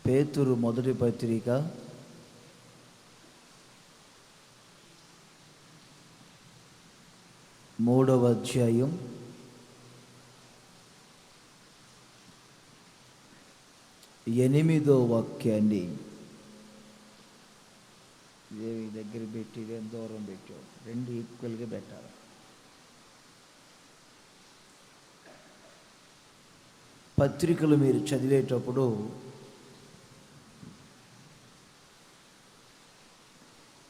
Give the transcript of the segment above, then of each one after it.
పేతురు మొదటి పత్రిక 3వ అధ్యాయం 8వ వాక్యాన్ని దేవి దగ్గర పెట్టి దూరం పెట్టావు, రెండు ఈక్వల్గా పెట్టాలి. పత్రికలు మీరు చదివేటప్పుడు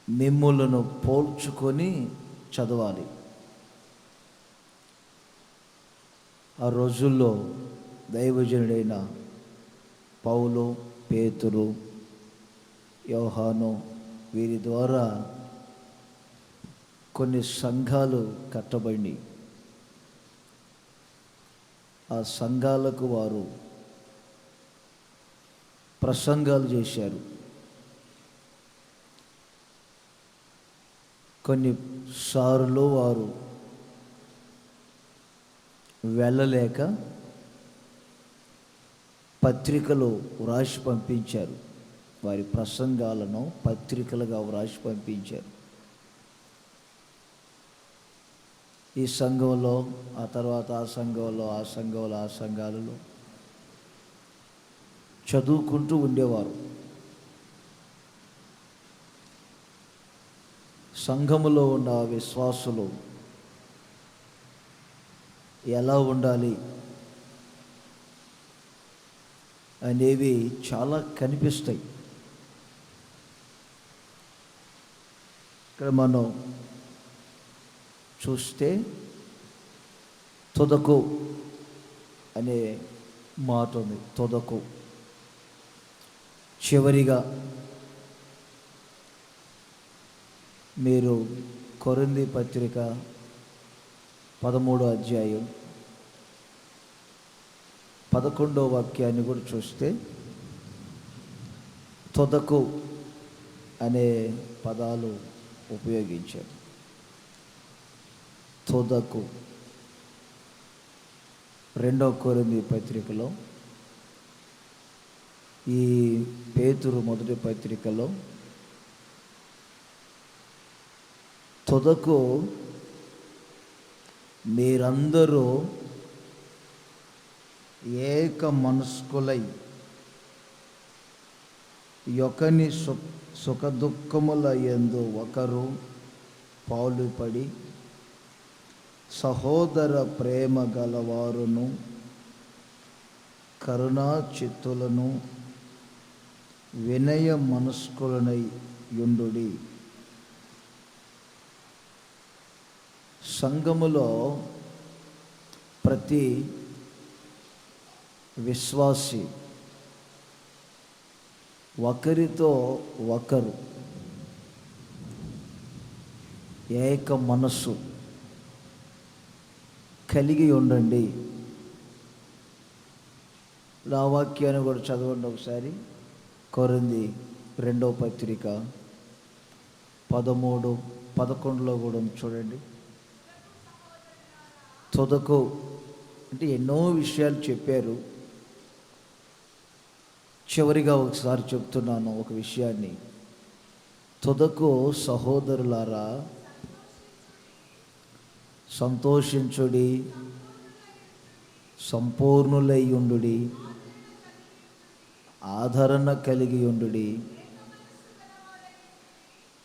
మిమ్ములను పోల్చుకొని చదవాలి. ఆ రోజుల్లో దైవజనుడైన పౌలు, పేతురు, యోహాను వీరి ద్వారా కొన్ని సంఘాలు కట్టబడి ఆ సంఘాలకు వారు ప్రసంగాలు చేశారు. కొన్నిసార్లు వారు వెళ్ళలేక పత్రికలు వ్రాసి పంపించారు. వారి ప్రసంగాలను పత్రికలుగా వ్రాసి పంపించారు. ఈ సంఘంలో, ఆ తర్వాత ఆ సంఘంలో, ఆ సంఘంలో, ఆ సంఘాలలో చదువుకుంటూ ఉండేవారు. సంఘములో ఉన్న విశ్వాసులు ఎలా ఉండాలి అనేవి చాలా కనిపిస్తాయి. ఇక్కడ మనం చూస్తే తొదకు అనే మాట ఉంది. తొదకు చివరిగా మీరు కొరింథీ పత్రిక 13వ అధ్యాయం 11వ వాక్యాన్ని కూడా చూస్తే తొదకు అనే పదాలు ఉపయోగించారు. తొదకు 2వ కొరింథీ పత్రికలో, ఈ పేతురు మొదటి పత్రికలో తొదకు మీరందరూ ఏక మనస్కులై ఒకని సుఖదుఖముల యందు ఒకరు పాలుపడి సహోదర ప్రేమ గలవారును కరుణా చిత్తులను వినయ మనస్కులనై యుండుడి. సంఘములో ప్రతి విశ్వాసి ఒకరితో ఒకరు ఏక మనస్సు కలిగి ఉండండి. ఆ వాక్యాన్ని కూడా చదవండి ఒకసారి. కొరింథీ 2వ పత్రిక 13, 11లో కూడా చూడండి. తొదకు అంటే ఎన్నో విషయాలు చెప్పారు. చివరిగా ఒకసారి చెప్తున్నాను ఒక విషయాన్ని. తొదకు సహోదరులారా, సంతోషించుడి, సంపూర్ణులై ఉండుడి, ఆదరణ కలిగి ఉండుడి.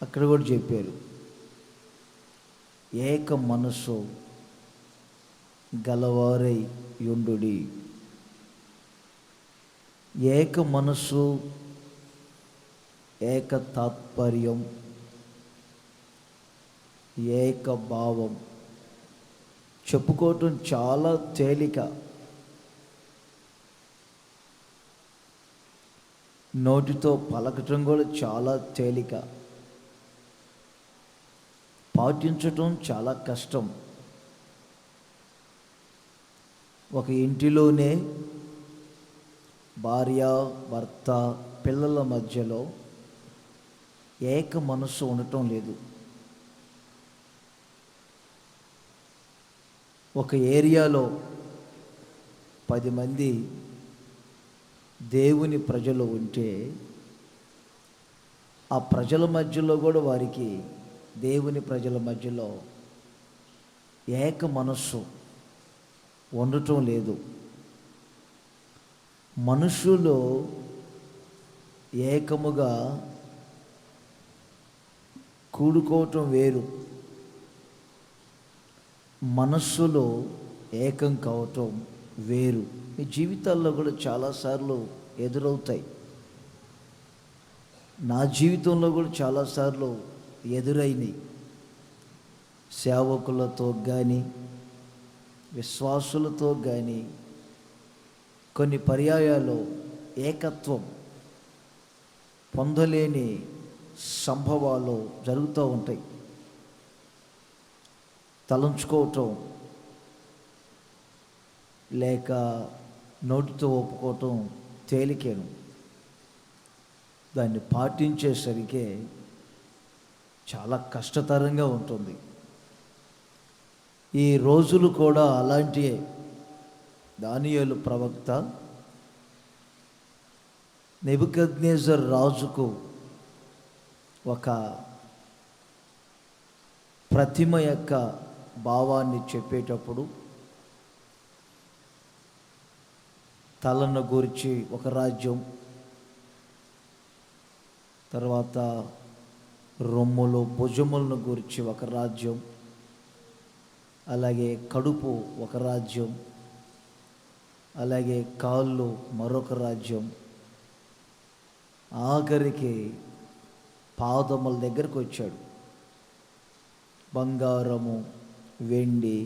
అక్కడ కూడా చెప్పారు ఏక మనస్సు గలవారై యుండుడి. ఏక మనస్సు, ఏక తాత్పర్యం, ఏక భావం చెప్పుకోవటం చాలా తేలిక. నోటితో పలకటం కూడా చాలా తేలిక. పాటించటం చాలా కష్టం. ఒక ఇంటిలోనే భార్య, భర్త, పిల్లల మధ్యలో ఏక మనస్సు ఉండటం లేదు. ఒక ఏరియాలో 10 మంది దేవుని ప్రజలు ఉంటే ఆ ప్రజల మధ్యలో కూడా వారికి దేవుని ప్రజల మధ్యలో ఏక మనస్సు ఉండటం లేదు. మనుషులు ఏకముగా కూడుకోవటం వేరు, మనస్సులో ఏకం కావటం వేరు. మీ జీవితాల్లో కూడా చాలాసార్లు ఎదురవుతాయి. నా జీవితంలో కూడా చాలాసార్లు ఎదురైనవి. సేవకులతో కానీ విశ్వాసులతో కానీ కొన్ని పర్యాయాలు ఏకత్వం పొందలేని సంభవాలు జరుగుతూ ఉంటాయి. తలంచుకోవటం లేక నోటితో ఒప్పుకోవటం తేలికేను, దాన్ని పాటించేసరికే చాలా కష్టతరంగా ఉంటుంది. ఈ రోజులు కూడా అలాంటివే. దానియేలు ప్రవక్త నెబుకద్నెజర్ రాజుకు ఒక ప్రతిమ యొక్క భావాన్ని చెప్పేటప్పుడు తలను గురించి ఒక రాజ్యం, తర్వాత రొమ్ములు భుజములను గురించి ఒక రాజ్యం, అలాగే కడుపు ఒక రాజ్యం, అలాగే కాళ్ళు మరొక రాజ్యం, ఆఖరికి పాదముల దగ్గరకు వచ్చాడు. బంగారము, వెండి,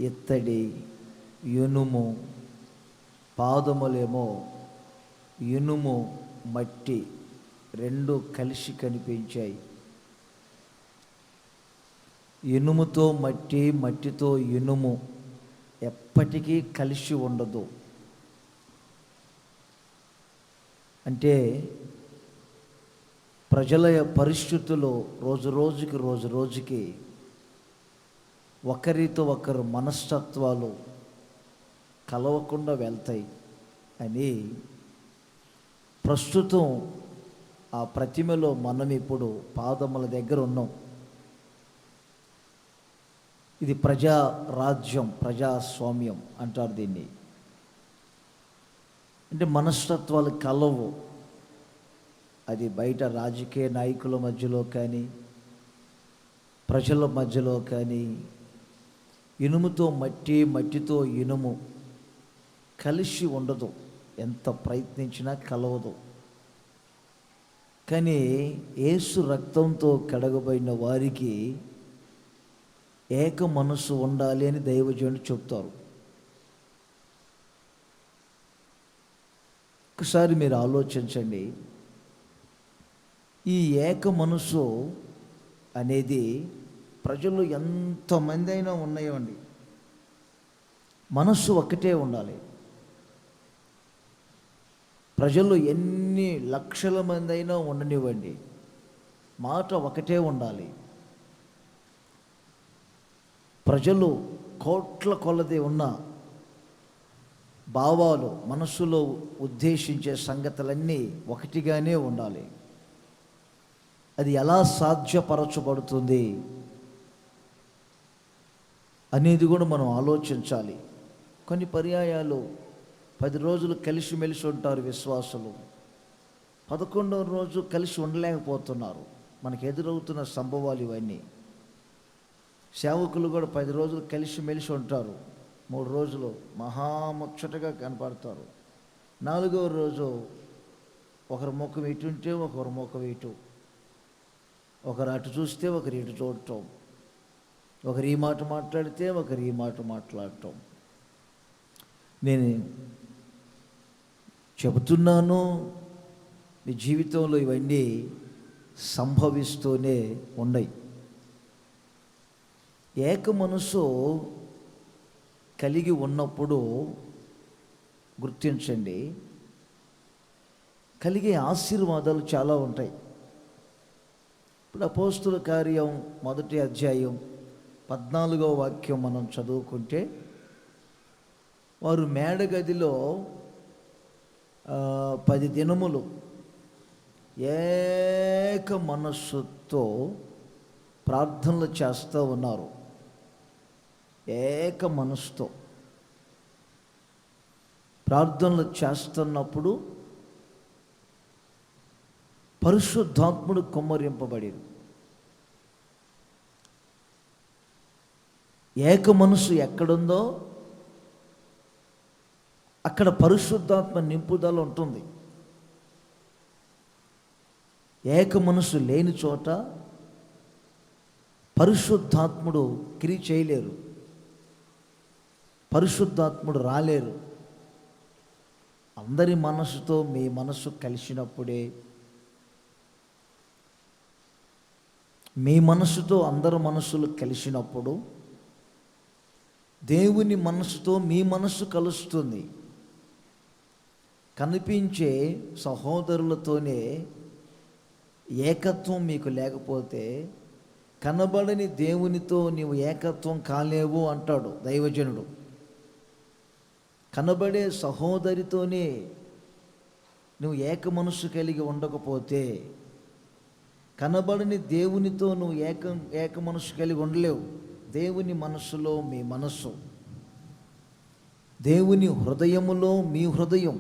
ఇత్తడి, ఇనుము, పాదములేమో ఇనుము మట్టి రెండు కలిసి కనిపించాయి. ఇనుముతో మట్టి, మట్టితో ఇనుము ఎప్పటికీ కలిసి ఉండదు. అంటే ప్రజల పరిస్థితులు రోజు రోజుకి ఒకరితో ఒకరు మనస్తత్వాలు కలవకుండా వెళ్తాయి అని ప్రస్తుతం ఆ ప్రతిమలో మనం ఇప్పుడు పాదముల దగ్గర ఉన్నాం. ఇది ప్రజారాజ్యం, ప్రజాస్వామ్యం అంటారు దీన్ని. అంటే మనస్తత్వాలు కలవు. అది బయట రాజకీయ నాయకుల మధ్యలో కానీ ప్రజల మధ్యలో కానీ ఇనుముతో మట్టి, మట్టితో ఇనుము కలిసి ఉండదు. ఎంత ప్రయత్నించినా కలవదు. కానీ యేసు రక్తంతో కడగబడిన వారికి ఏక మనసు ఉండాలి అని దైవజనుడు చెప్తారు. ఒకసారి మీరు ఆలోచించండి. ఈ ఏక మనసు అనేది ప్రజలు ఎంతమంది అయినా ఉన్నాయండి, మనస్సు ఒక్కటే ఉండాలి. ప్రజలు ఎన్ని లక్షల మంది అయినా ఉండనివ్వండి, మాట ఒకటే ఉండాలి. ప్రజలు కోట్ల కొలది ఉన్న భావాలు, మనస్సులో ఉద్దేశించే సంగతులన్నీ ఒకటిగానే ఉండాలి. అది ఎలా సాధ్యపరచబడుతుంది అనేది కూడా మనం ఆలోచించాలి. కొన్ని పర్యాయాలు 10 రోజులు కలిసిమెలిసి ఉంటారు విశ్వాసులు, 11వ రోజు కలిసి ఉండలేకపోతున్నారు. మనకు ఎదురవుతున్న సంభవాలు ఇవన్నీ. సేవకులు కూడా 10 రోజులు కలిసిమెలిసి ఉంటారు, 3 రోజులు మహాముచ్చటగా కనపడతారు. 4వ రోజు ఒకరి ముఖం ఇటు ఉంటే ఒకరి ముఖం ఇటు, ఒకరు అటు చూస్తే ఒకరు ఇటు చూడటం, ఒకరు ఈ మాట మాట్లాడితే ఒకరు ఈ మాట మాట్లాడటం. నేను చెబుతున్నాను, మీ జీవితంలో ఇవన్నీ సంభవిస్తూనే ఉన్నాయి. ఏక మనసు కలిగి ఉన్నప్పుడు గుర్తించండి, కలిగే ఆశీర్వాదాలు చాలా ఉంటాయి. ఇప్పుడు అపోస్తుల కార్యం 1వ అధ్యాయం 14వ వాక్యం మనం చదువుకుంటే, వారు మేడగదిలో 10 దినములు ఏక మనస్సుతో ప్రార్థనలు చేస్తూ ఉన్నారు. ఏక మనస్సుతో ప్రార్థనలు చేస్తున్నప్పుడు పరిశుద్ధాత్ముడు కుమ్మరింపబడేది. ఏక మనసు ఎక్కడుందో అక్కడ పరిశుద్ధాత్మ నింపుదల ఉంటుంది. ఏక మనసు లేని చోట పరిశుద్ధాత్ముడు క్రియ చేయలేరు, పరిశుద్ధాత్ముడు రాలేరు. అందరి మనసుతో మీ మనసు కలిసినప్పుడే, మీ మనసుతో అందరి మనసులు కలిసినప్పుడు దేవుని మనసుతో మీ మనసు కలుస్తుంది. కనిపించే సహోదరులతోనే ఏకత్వం మీకు లేకపోతే కనబడని దేవునితో నీవు ఏకత్వం కాలేవు అంటాడు దైవజనుడు. కనబడే సహోదరితోనే నువ్వు ఏక మనసు కలిగి ఉండకపోతే కనబడని దేవునితో నువ్వు ఏక మనసు కలిగి ఉండలేవు. దేవుని మనస్సులో మీ మనస్సు, దేవుని హృదయములో మీ హృదయం,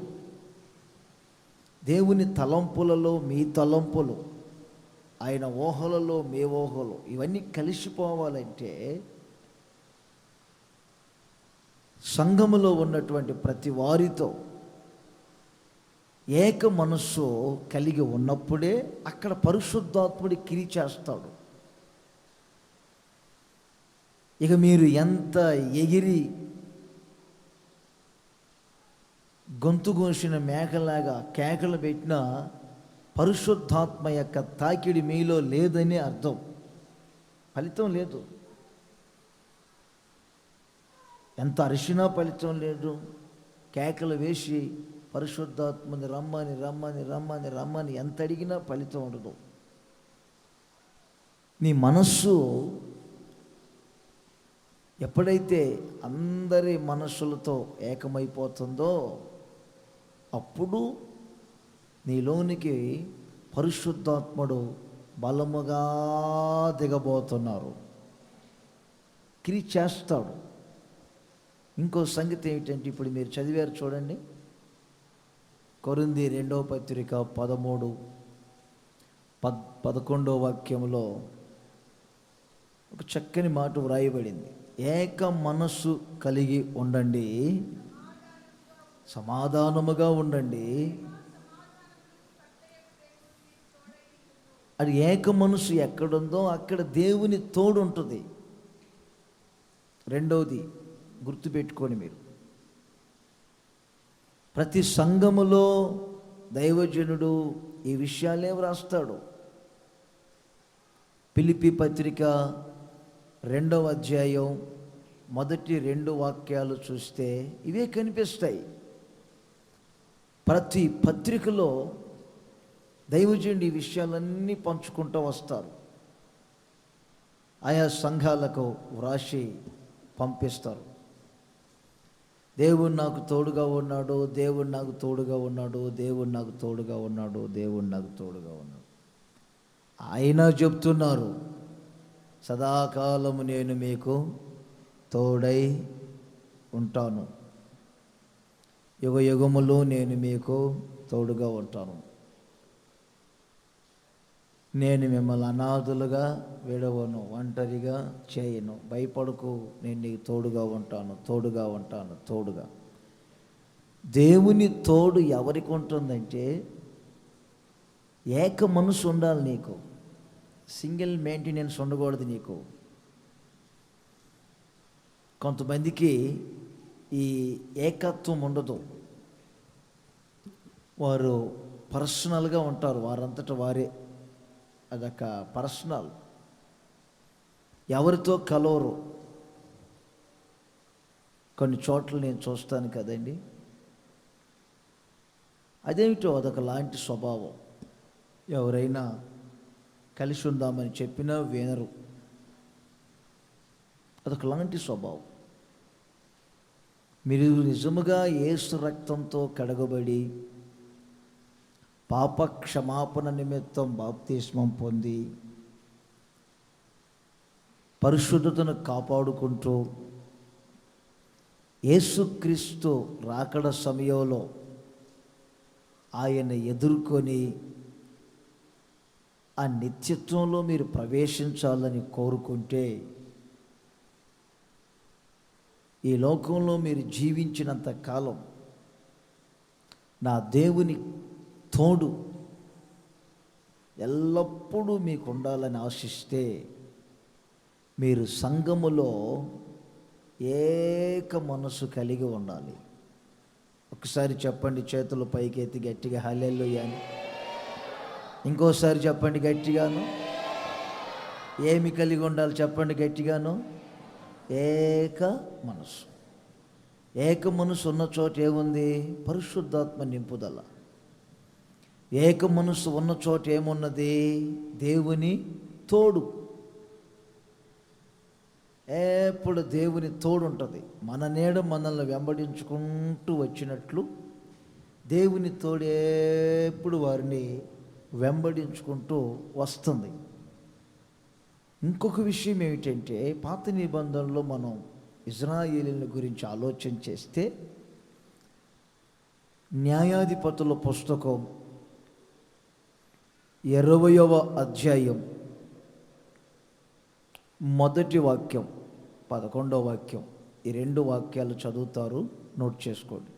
దేవుని తలంపులలో మీ తలంపులు, ఆయన ఊహలలో మీ ఊహలు, ఇవన్నీ కలిసిపోవాలంటే సంఘములో ఉన్నటువంటి ప్రతి వారితో ఏక మనస్సు కలిగి ఉన్నప్పుడే అక్కడ పరిశుద్ధాత్ముడి క్రియ చేస్తాడు. ఇక మీరు ఎంత ఎగిరి గొంతు కోసిన మేకలాగా కేకలు పెట్టినా పరిశుద్ధాత్మ యొక్క తాకిడి మీలో లేదని అర్థం. ఫలితం లేదు. ఎంత అరిచినా ఫలితం లేదు. కేకలు వేసి పరిశుద్ధాత్మని రమ్మని రమ్మని రమ్మని రమ్మని ఎంత అడిగినా ఫలితం ఉండదు. నీ మనస్సు ఎప్పుడైతే అందరి మనస్సులతో ఏకమైపోతుందో అప్పుడు నీలోనికి పరిశుద్ధాత్ముడు బలముగా దిగబోతున్నారు, క్రియ చేస్తాడు. ఇంకో సంగతి ఏమిటంటే ఇప్పుడు మీరు చదివారు చూడండి, కొరింథీ 2వ పత్రిక 13-11 వాక్యంలో ఒక చక్కని మాట వ్రాయబడింది. ఏక మనస్సు కలిగి ఉండండి, సమాధానముగా ఉండండి. అది ఏక మనసు ఎక్కడుందో అక్కడ దేవుని తోడు ఉంటుంది. రెండవది గుర్తుపెట్టుకొని మీరు ప్రతి సంఘములో దైవజనుడు ఈ విషయాలే వ్రాస్తాడు. ఫిలిప్పీ పత్రిక 2వ అధ్యాయం మొదటి 2 వాక్యాలు చూస్తే ఇవే కనిపిస్తాయి. ప్రతి పత్రికలో దైవజనుడు ఈ విషయాలన్నీ పంచుకుంటూ వస్తారు. ఆయా సంఘాలకు వ్రాసి పంపిస్తారు. దేవుడు నాకు తోడుగా ఉన్నాడు, దేవుడు నాకు తోడుగా ఉన్నాడు, దేవుడు నాకు తోడుగా ఉన్నాడు, దేవుడు నాకు తోడుగా ఉన్నాడు. ఆయన చెప్తున్నారు, సదాకాలము నేను మీకు తోడై ఉంటాను, యుగ యుగములు నేను మీకు తోడుగా ఉంటాను, నేను మిమ్మల్ని అనాథులుగా విడవను, ఒంటరిగా చేయను, భయపడకు, నేను నీకు తోడుగా ఉంటాను, తోడుగా ఉంటాను, తోడుగా. దేవుని తోడు ఎవరికి ఉంటుందంటే ఏక మనసు ఉండాలి నీకు. సింగిల్ మెయింటెనెన్స్ ఉండకూడదు నీకు. కొంతమందికి ఈ ఏకత్వం ఉండదు. వారు పర్సనల్గా ఉంటారు, వారంతట వారే. అదొక పర్సనల్, ఎవరితో కలవరు. కొన్ని చోట్ల నేను చూస్తాను కదండి, అదేమిటో అదొక లాంటి స్వభావం. ఎవరైనా కలిసి ఉందామని చెప్పినా వినరు. అదొక లాంటి స్వభావం. మీరు నిజముగా యేసు రక్తంతో కడగబడి పాప క్షమాపణ నిమిత్తం బాప్తిస్మం పొంది పరిశుద్ధతను కాపాడుకుంటూ యేసుక్రీస్తు రాకడ సమయంలో ఆయన ఎదుర్కొని ఆ నిత్యత్వంలో మీరు ప్రవేశించాలని కోరుకుంటే, ఈ లోకంలో మీరు జీవించినంత కాలం నా దేవుని తోడు ఎల్లప్పుడూ మీకు ఉండాలని ఆశిస్తే, మీరు సంఘములో ఏక మనసు కలిగి ఉండాలి. ఒకసారి చెప్పండి, చేతులు పైకెత్తి గట్టిగా హల్లెలూయా అని. ఇంకోసారి చెప్పండి గట్టిగాను. ఏమి కలిగి ఉండాలి చెప్పండి గట్టిగాను. ఏక మనసు. ఏక మనసు ఉన్న చోట ఏముంది? పరిశుద్ధాత్మ నింపుదల. ఏక మనసు ఉన్న చోట ఏమున్నది? దేవుని తోడు. ఎప్పుడు దేవుని తోడు ఉంటుంది. మన నీడ మనల్ని వెంబడించుకుంటూ వచ్చినట్లు దేవుని తోడు ఎప్పుడు వారిని వెంబడించుకుంటూ వస్తుంది. ఇంకొక విషయం ఏమిటంటే, పాత నిబంధనలో మనం ఇశ్రాయేలీయుల గురించి ఆలోచన చేస్తే, న్యాయాధిపతుల పుస్తకం 20వ అధ్యాయం 1వ వాక్యం 11వ వాక్యం, ఈ 2 వాక్యాలు చదువుతారు, నోట్ చేసుకోండి.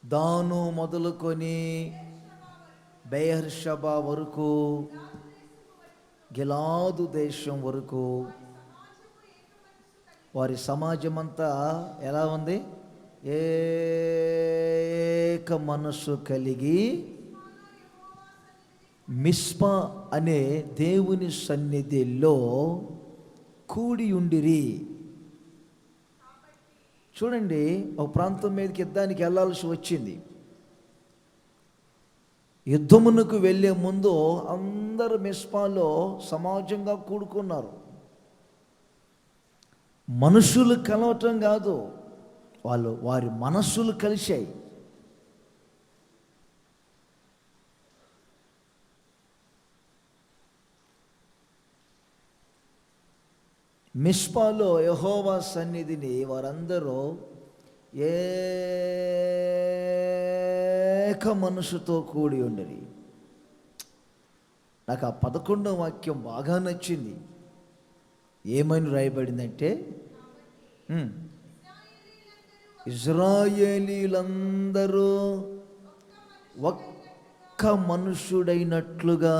దాను మొదలుకొని బెయర్షబా వరకు, గిలాదు దేశం వరకు వారి సమాజమంతా ఎలా ఉంది? ఏక మనస్సు కలిగి మిస్పా అనే దేవుని సన్నిధిలో కూడి ఉండిరి. చూడండి, ఒక ప్రాంతం మీదకి యుద్ధానికి వెళ్ళాల్సి వచ్చింది. యుద్ధమునకు వెళ్ళే ముందు అందరు మిస్పాలో సమాజంగా కూడుకున్నారు. మనుషులు కలవటం కాదు, వారి మనస్సులు కలిశాయి. మిస్పాలో యెహోవా సన్నిధిని వారందరూ ఏక మనసుతో కూడి ఉండరు. నాకు ఆ 11వ వాక్యం బాగా నచ్చింది. ఏమని రాయబడిందంటే, ఇశ్రాయేలీయులందరూ ఒక్క మనుషుడైనట్లుగా.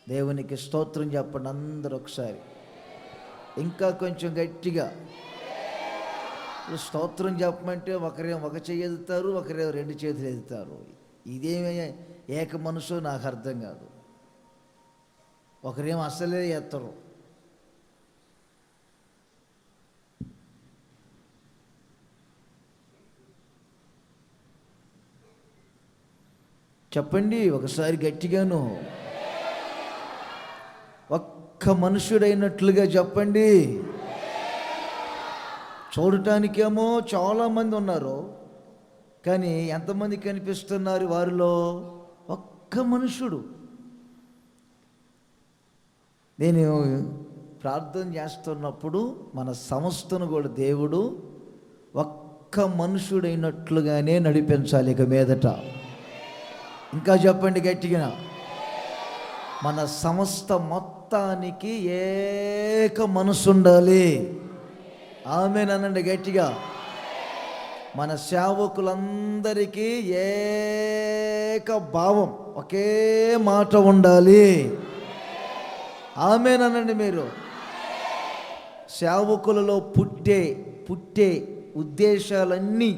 దేవునికి స్తోత్రం చెప్పండి అందరూ ఒకసారి, ఇంకా కొంచెం గట్టిగా. స్తోత్రం చెప్పమంటే ఒకరేమో ఒక చెయ్యి ఎదుగుతారు, ఒకరేమో 2 చేతులు ఎదుగుతారు. ఇదేమే ఏక మనసు నాకు అర్థం కాదు. ఒకరేమో అసలే ఎత్తరు. చెప్పండి ఒకసారి గట్టిగాను. ఒక్క మనుషుడైనట్లుగా చెప్పండి. చూడటానికేమో చాలామంది ఉన్నారు, కానీ ఎంతమంది కనిపిస్తున్నారు వారిలో? ఒక్క మనుషుడు. నేను ప్రార్థన చేస్తున్నప్పుడు మన సంస్థను కూడా దేవుడు ఒక్క మనుషుడైనట్లుగానే నడిపించాలి ఇక మీదట. ఇంకా చెప్పండి గట్టిగా. మన సంస్థ మొత్తానికి ఏక మనసు ఉండాలి. ఆమేన్ అనండి గట్టిగా. మన సేవకులందరికీ ఏక భావం, ఒకే మాట ఉండాలి. ఆమేన్ అనండి. మీరు సేవకులలో పుట్టే ఉద్దేశాలన్నీ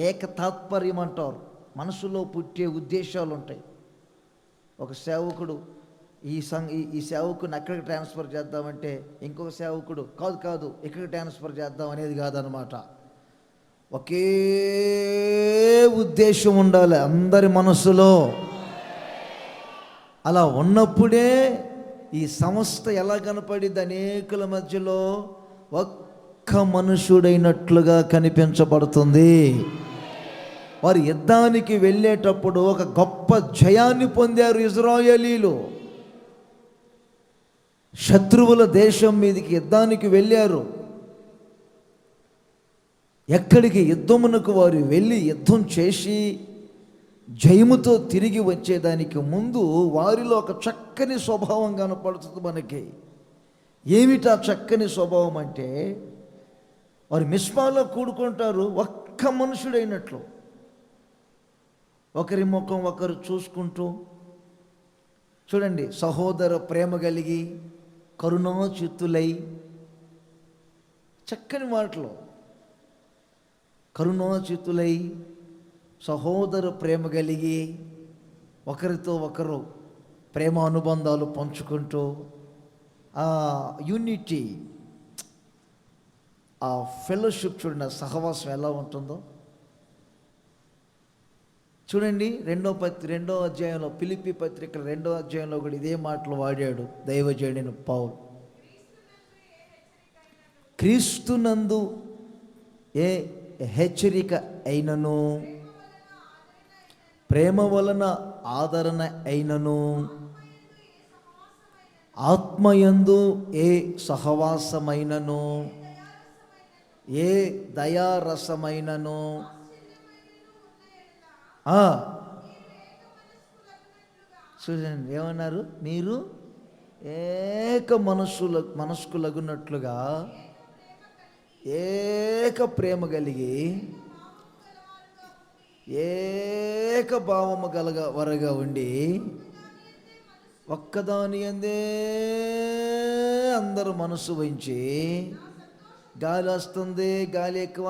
ఏక తాత్పర్యం అంటారు. మనసులో పుట్టే ఉద్దేశాలు ఉంటాయి. ఒక సేవకుడు ఈ సేవకుని అక్కడికి ట్రాన్స్ఫర్ చేద్దామంటే, ఇంకొక సేవకుడు కాదు ఇక్కడికి ట్రాన్స్ఫర్ చేద్దాం అనేది కాదనమాట. ఒకే ఉద్దేశం ఉండాలి అందరి మనసులో. అలా ఉన్నప్పుడే ఈ సంస్థ ఎలా కనపడిద్ది? అనేకుల మధ్యలో ఒక్క మనుషుడైనట్లుగా కనిపించబడుతుంది. వారు యుద్ధానికి వెళ్ళేటప్పుడు ఒక గొప్ప జయాన్ని పొందారు ఇశ్రాయేలీలు. శత్రువుల దేశం మీదకి యుద్ధానికి వెళ్ళారు. ఎక్కడికి యుద్ధమునకు వారు వెళ్ళి యుద్ధం చేసి జయముతో తిరిగి వచ్చేదానికి ముందు వారిలో ఒక చక్కని స్వభావం కనపడుతుంది మనకి. ఏమిటా చక్కని స్వభావం అంటే, వారు మిస్పాలో కూడుకుంటారు ఒక్క మనుషుడైనట్లు, ఒకరి ముఖం ఒకరు చూసుకుంటూ. చూడండి, సహోదర ప్రేమ కలిగి కరుణాచిత్తులై, చక్కని మాటలు, కరుణాచిత్తులై సహోదర ప్రేమ కలిగి ఒకరితో ఒకరు ప్రేమ అనుబంధాలు పంచుకుంటూ, ఆ యూనిటీ, ఆ ఫెలోషిప్, చూడండి ఆ సహవాసం ఎలా ఉంటుందో చూడండి. రెండో అధ్యాయంలో, ఫిలిప్పీ పత్రిక 2వ అధ్యాయంలో కూడా ఇదే మాటలు వాడాడు దైవజనుడైన పౌలు. క్రీస్తునందు ఏ హెచ్చరిక అయినను, ప్రేమ వలన ఆదరణ అయినను, ఆత్మయందు ఏ సహవాసమైనను, ఏ దయారసమైనను, చూడండి ఏమన్నారు, మీరు ఏక మనస్కులగునట్లుగా ఏక ప్రేమ కలిగి ఏక భావము వరగా ఉండి ఒక్కదాని యందే అందరూ మనసు వహించి, గాలి వస్తుంది, గాలి ఎక్కువ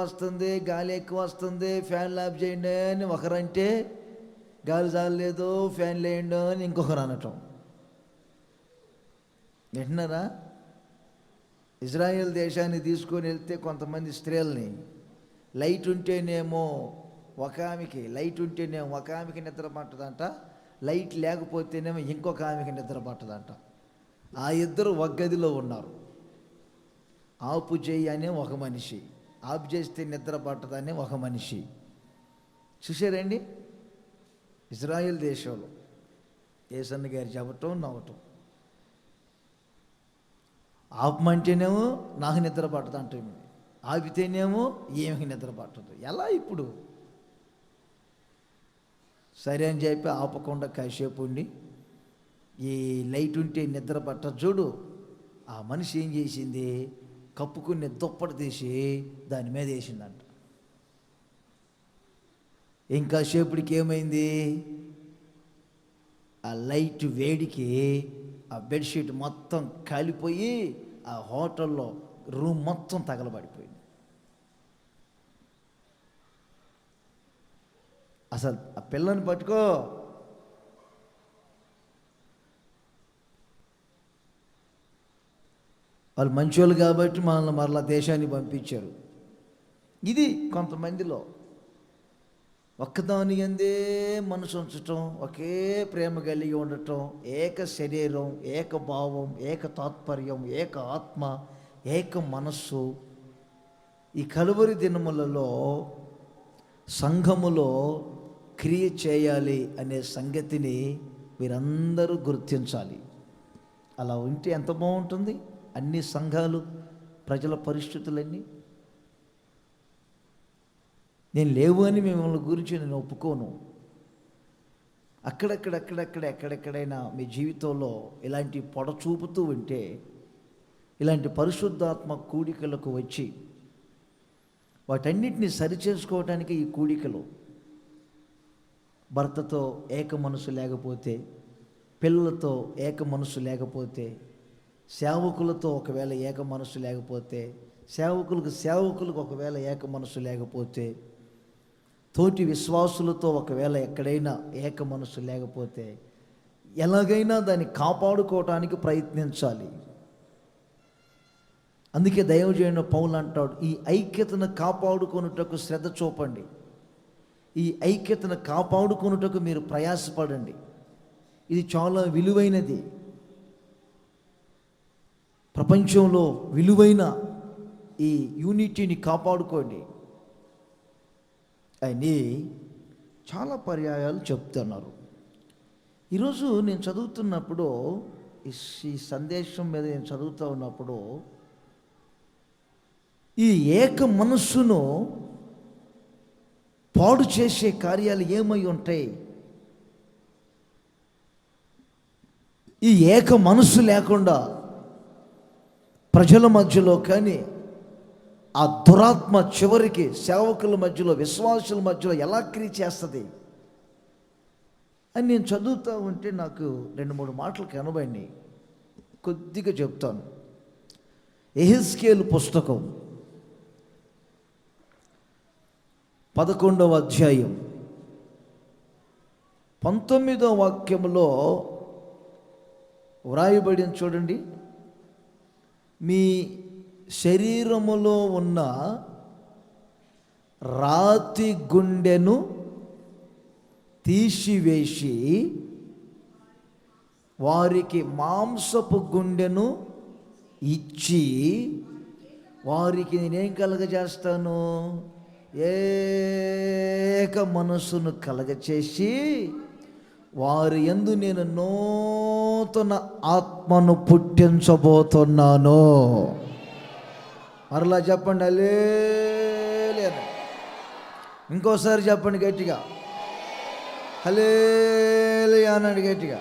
వస్తుంది, ఫ్యాన్లు ఆఫ్ చేయండి అని ఒకరంటే, గాలి చాలలేదు ఫ్యాన్ లేయండి అని ఇంకొకరు అనటం. వింటున్నారా? ఇజ్రాయెల్ దేశాన్ని తీసుకొని వెళ్తే కొంతమంది స్త్రీలని, లైట్ ఉంటేనేమో ఒక ఆమెకి నిద్ర పట్టదంట, లైట్ లేకపోతేనేమో ఇంకొక ఆమెకి నిద్ర పట్టదంట. ఆ ఇద్దరు ఒక గదిలో ఉన్నారు. ఆపు చేయి అనే ఒక మనిషి, ఆపు చేస్తే నిద్ర పట్టదనే ఒక మనిషి. చూసారండి, ఇజ్రాయెల్ దేశంలో యేసన్న గారు చెప్పటం నవ్వటం. ఆపమంటేనేమో నాకు నిద్ర పట్టదు అంటే, ఆపితేనేమో ఏమికి నిద్ర పట్టదు. ఎలా ఇప్పుడు? సరే అని చెప్పి ఆపకుండా కాసేపు ఉండి, ఈ లైట్ ఉంటే నిద్ర పట్టదు చూడు, ఆ మనిషి ఏం చేసింది, కప్పుకుని దుప్పటి తీసి దాని మీద వేసిందంట. ఇంకా సేపటికి ఏమైంది, ఆ లైట్ వేడికి ఆ బెడ్షీట్ మొత్తం కాలిపోయి ఆ హోటల్లో రూమ్ మొత్తం తగలబడిపోయింది. అసలు ఆ పిల్లని పట్టుకో, వాళ్ళు మంచోళ్ళు కాబట్టి మనల్ని మరలా దేశానికి పంపించారు. ఇది కొంతమందిలో ఒక్కదాని యందే మనసు ఉంచటం, ఒకే ప్రేమ కలిగి ఉండటం, ఏక శరీరం, ఏక భావం, ఏక తాత్పర్యం, ఏక ఆత్మ, ఏక మనస్సు. ఈ కలువరి దినములలో సంఘములో క్రియ చేయాలి అనే సంగతిని మీరందరూ గుర్తించాలి. అలా ఉంటే ఎంత బాగుంటుంది అన్ని సంఘాలు, ప్రజల పరిస్థితులన్నీ. నేను లేవు అని మిమ్మల్ని గురించి నేను ఒప్పుకోను. ఎక్కడెక్కడైనా మీ జీవితంలో ఇలాంటి పొడచూపుతూ ఉంటే, ఇలాంటి పరిశుద్ధాత్మ కూడికలకు వచ్చి వాటన్నిటిని సరిచేసుకోవడానికి ఈ కూడికలు. భర్తతో ఏక మనసు లేకపోతే, పిల్లలతో ఏక మనసు లేకపోతే, సేవకులతో ఒకవేళ ఏక మనసు లేకపోతే, సేవకులకు ఒకవేళ ఏక మనసు లేకపోతే, తోటి విశ్వాసులతో ఒకవేళ ఎక్కడైనా ఏక మనసు లేకపోతే, ఎలాగైనా దాన్ని కాపాడుకోవటానికి ప్రయత్నించాలి. అందుకే దైవజనుడు పౌలు అంటాడు, ఈ ఐక్యతను కాపాడుకొనుటకు శ్రద్ధ చూపండి, ఈ ఐక్యతను కాపాడుకొనుటకు మీరు ప్రయాసపడండి. ఇది చాలా విలువైనది. ప్రపంచంలో విలువైన ఈ యూనిటీని కాపాడుకోండి అని చాలా పర్యాయాలు చెప్తున్నారు. ఈరోజు నేను చదువుతున్నప్పుడు, ఈ సందేశం మీద నేను చదువుతూ ఉన్నప్పుడు, ఈ ఏక మనస్సును పాడు చేసే కార్యాలు ఏమై ఉంటాయి? ఈ ఏక మనస్సు లేకుండా ప్రజల మధ్యలో కానీ ఆ దురాత్మ చివరికి సేవకుల మధ్యలో, విశ్వాసుల మధ్యలో ఎలా క్రియ చేస్తుంది అని నేను చదువుతూ ఉంటే నాకు 2-3 మాటలు కనబడినాయి. కొద్దిగా చెప్తాను. యెహెజ్కేలు పుస్తకం 11వ అధ్యాయం 19వ వాక్యంలో వ్రాయబడిన చూడండి. మీ శరీరములో ఉన్న రాతి గుండెను తీసివేసి వారికి మాంసపు గుండెను ఇచ్చి వారికి నేనేం కలగజేస్తాను? ఏక మనస్సును కలగచేసి వారి యందు నేను నూతన ఆత్మను పుట్టించబోతున్నాను. మరలా చెప్పండి, హల్లెలూయా. ఇంకోసారి చెప్పండి గట్టిగా, హల్లెలూయా అనండి గట్టిగా.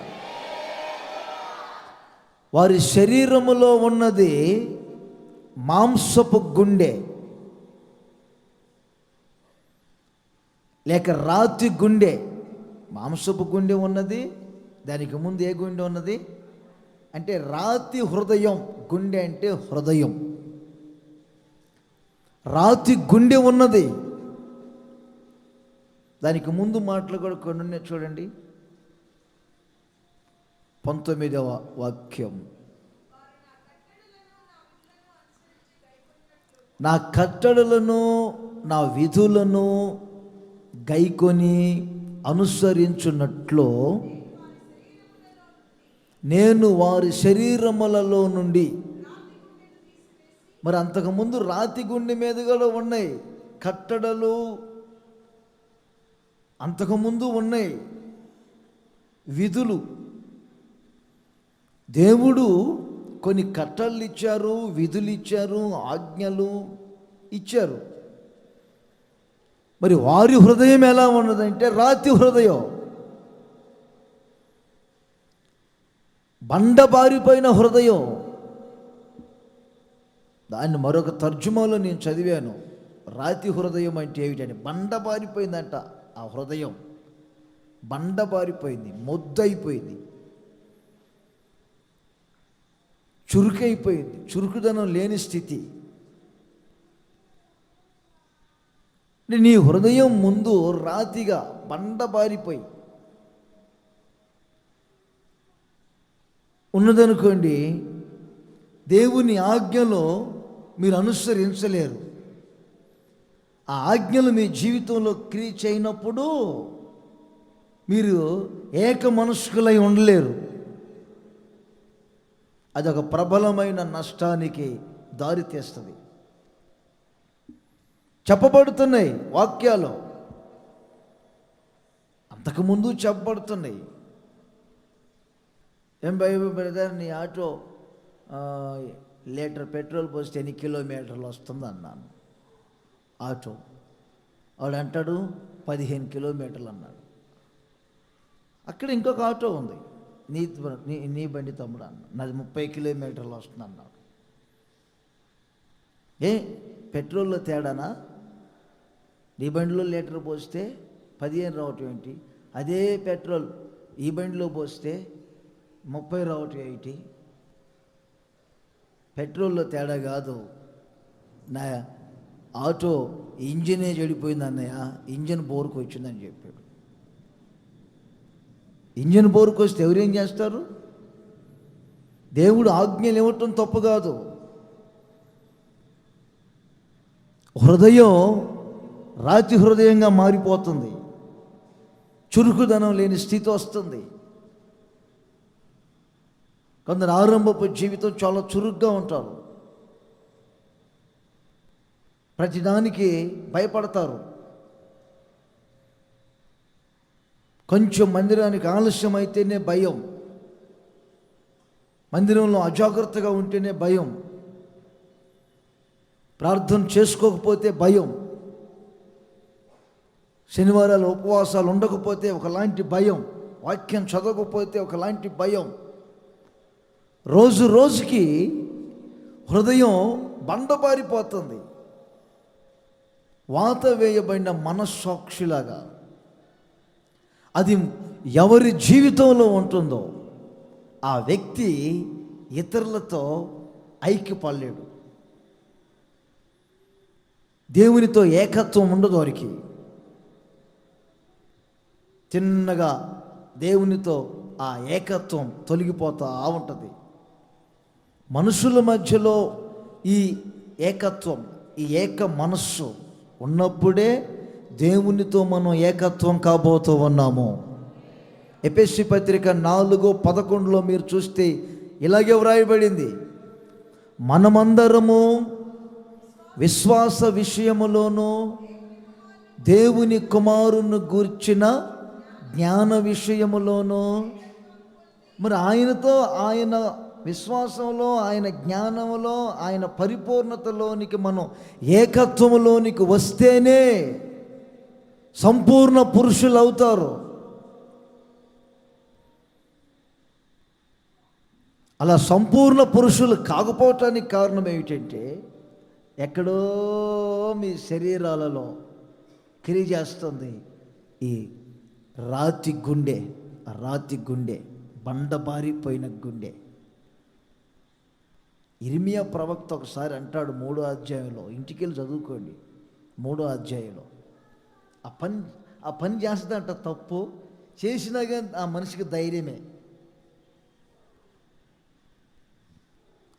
వారి శరీరములో ఉన్నది మాంసపు గుండె లేక రాతి గుండె. మాంసపు గుండె ఉన్నది, దానికి ముందు ఏ గుండె ఉన్నది అంటే రాతి హృదయం. గుండె అంటే హృదయం. రాతి గుండె ఉన్నది. దానికి ముందు మాటలు కూడా కొన్ని ఉన్నాయి చూడండి. 19వ వాక్యం, నా కట్టడలను నా విధులను గైకొని అనుసరించున్నట్లు నేను వారి శరీరములలో నుండి. మరి అంతకుముందు రాతి గుండె మీద కూడా ఉన్నాయి కట్టడలు, అంతకుముందు ఉన్నాయి విధులు. దేవుడు కొన్ని కట్టళ్ళు ఇచ్చారు, విధులు ఇచ్చారు, ఆజ్ఞలు ఇచ్చారు. మరి వారి హృదయం ఎలా ఉన్నదంటే రాతి హృదయం, బండబారిపోయిన హృదయం. దాన్ని మరొక తర్జుమాలో నేను చదివాను. రాతి హృదయం అంటే ఏమిటని. బండబారిపోయిందంట ఆ హృదయం. బండబారిపోయింది, మొద్దయిపోయింది, చురుకైపోయింది, చురుకుదనం లేని స్థితి. నీ హృదయం ముందు రాతిగా బండబారిపోయి ఉన్నదనుకోండి, దేవుని ఆజ్ఞలో మీరు అనుసరించలేరు. ఆ ఆజ్ఞలు మీ జీవితంలో క్రియ చేయనప్పుడు మీరు ఏక మనస్కులై ఉండలేరు. అదొక ప్రబలమైన నష్టానికి దారితీస్తుంది. చెప్పబడుతున్నాయి వాక్యాలు, అంతకుముందు చెప్పబడుతున్నాయి. ఏం బైబిల్ బ్రదర్, నీ ఆటో లీటర్ పెట్రోల్ పోస్తే ఎన్ని కిలోమీటర్లు వస్తుంది అన్నాను. ఆటో వాడు అంటాడు 15 కిలోమీటర్లు అన్నాడు. అక్కడ ఇంకొక ఆటో ఉంది, నీ బండి తమ్ముడు అన్న, నాది 30 కిలోమీటర్లు వస్తుంది అన్నాడు. పెట్రోల్లో తేడానా? నీ బండిలో లీటర్ పోస్తే 15 రావటం ఏంటి? అదే పెట్రోల్ ఈ బండిలో పోస్తే 30 రావటం ఏంటి? పెట్రోల్లో తేడా కాదు, నా ఆటో ఇంజినే చెడిపోయింది అన్నయ్య, ఇంజిన్ బోరుకు వచ్చిందని చెప్పాడు. ఇంజిన్ బోరుకు వస్తే ఎవరేం చేస్తారు? దేవుడు ఆజ్ఞలు ఇవ్వటం తప్పు కాదు. హృదయం రాతి హృదయంగా మారిపోతుంది, చురుకుదనం లేని స్థితి వస్తుంది. కొందరు ఆరంభపు జీవితం చాలా చురుగ్గా ఉంటారు, ప్రతిదానికి భయపడతారు. కొంచెం మందిరానికి ఆలస్యం అయితేనే భయం, మందిరంలో అజాగ్రత్తగా ఉంటేనే భయం, ప్రార్థన చేసుకోకపోతే భయం, శనివారాలు ఉపవాసాలు ఉండకపోతే ఒకలాంటి భయం, వాక్యం చదవకపోతే ఒకలాంటి భయం. రోజు రోజుకి హృదయం బండబారిపోతుంది, వాత వేయబడిన మనస్సాక్షిలాగా. అది ఎవరి జీవితంలో ఉంటుందో ఆ వ్యక్తి ఇతరులతో ఐక్యపడలేడు, దేవునితో ఏకత్వం ఉండదు. వారికి చిన్నగా దేవునితో ఆ ఏకత్వం తొలగిపోతూ ఉంటుంది. మనుషుల మధ్యలో ఈ ఏకత్వం, ఈ ఏక మనస్సు ఉన్నప్పుడే దేవునితో మనం ఏకత్వం కాబోతూ ఉన్నాము. ఎఫెసీ పత్రిక 4:11 మీరు చూస్తే ఇలాగే వ్రాయబడింది, మనమందరము విశ్వాస విషయములోనూ దేవుని కుమారుని గూర్చిన జ్ఞాన విషయములోనూ. మరి ఆయనతో, ఆయన విశ్వాసంలో, ఆయన జ్ఞానంలో, ఆయన పరిపూర్ణతలోనికి మనం ఏకత్వంలోనికి వస్తేనే సంపూర్ణ పురుషులు అవుతారు. అలా సంపూర్ణ పురుషులు కాకపోవటానికి కారణం ఏమిటంటే, ఎక్కడో మీ శరీరాలలో క్రియ చేస్తుంది ఈ రాతి గుండె, బండబారిపోయిన గుండె. ఇర్మియా ప్రవక్త ఒకసారి అంటాడు 3వ అధ్యాయంలో, ఇంటికి వెళ్ళి చదువుకోండి, 3వ అధ్యాయంలో. ఆ పని చేస్తుందంట, తప్పు చేసినా కానీ ఆ మనిషికి ధైర్యమే.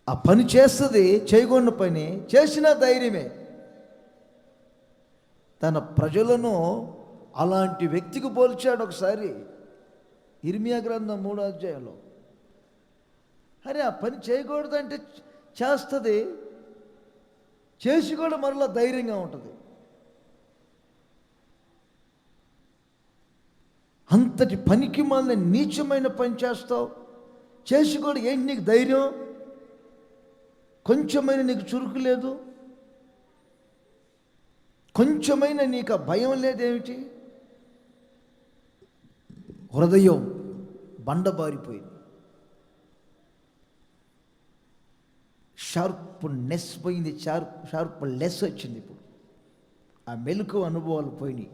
ఆ పని చేస్తుంది, చేయకుండా పని చేసినా ధైర్యమే. తన ప్రజలను అలాంటి వ్యక్తికి పోల్చాడు ఒకసారి ఇర్మియా గ్రంథం 3వ అధ్యాయంలో. అరే ఆ పని చేయకూడదంటే చేస్తుంది, చేసి కూడా మరలా ధైర్యంగా ఉంటుంది. అంతటి పనికి మళ్ళీ నీచమైన పని చేస్తావు, చేసి కూడా ఏంటి నీకు ధైర్యం? కొంచెమైనా నీకు చురుకు లేదు, కొంచెమైనా నీకు భయం లేదేమిటి? హృదయం బండబారిపోయింది, షార్ప్నెస్ పోయింది, షార్ప్ లెస్ వచ్చింది. ఇప్పుడు ఆ మెలకు అనుభవాలు పోయినాయి.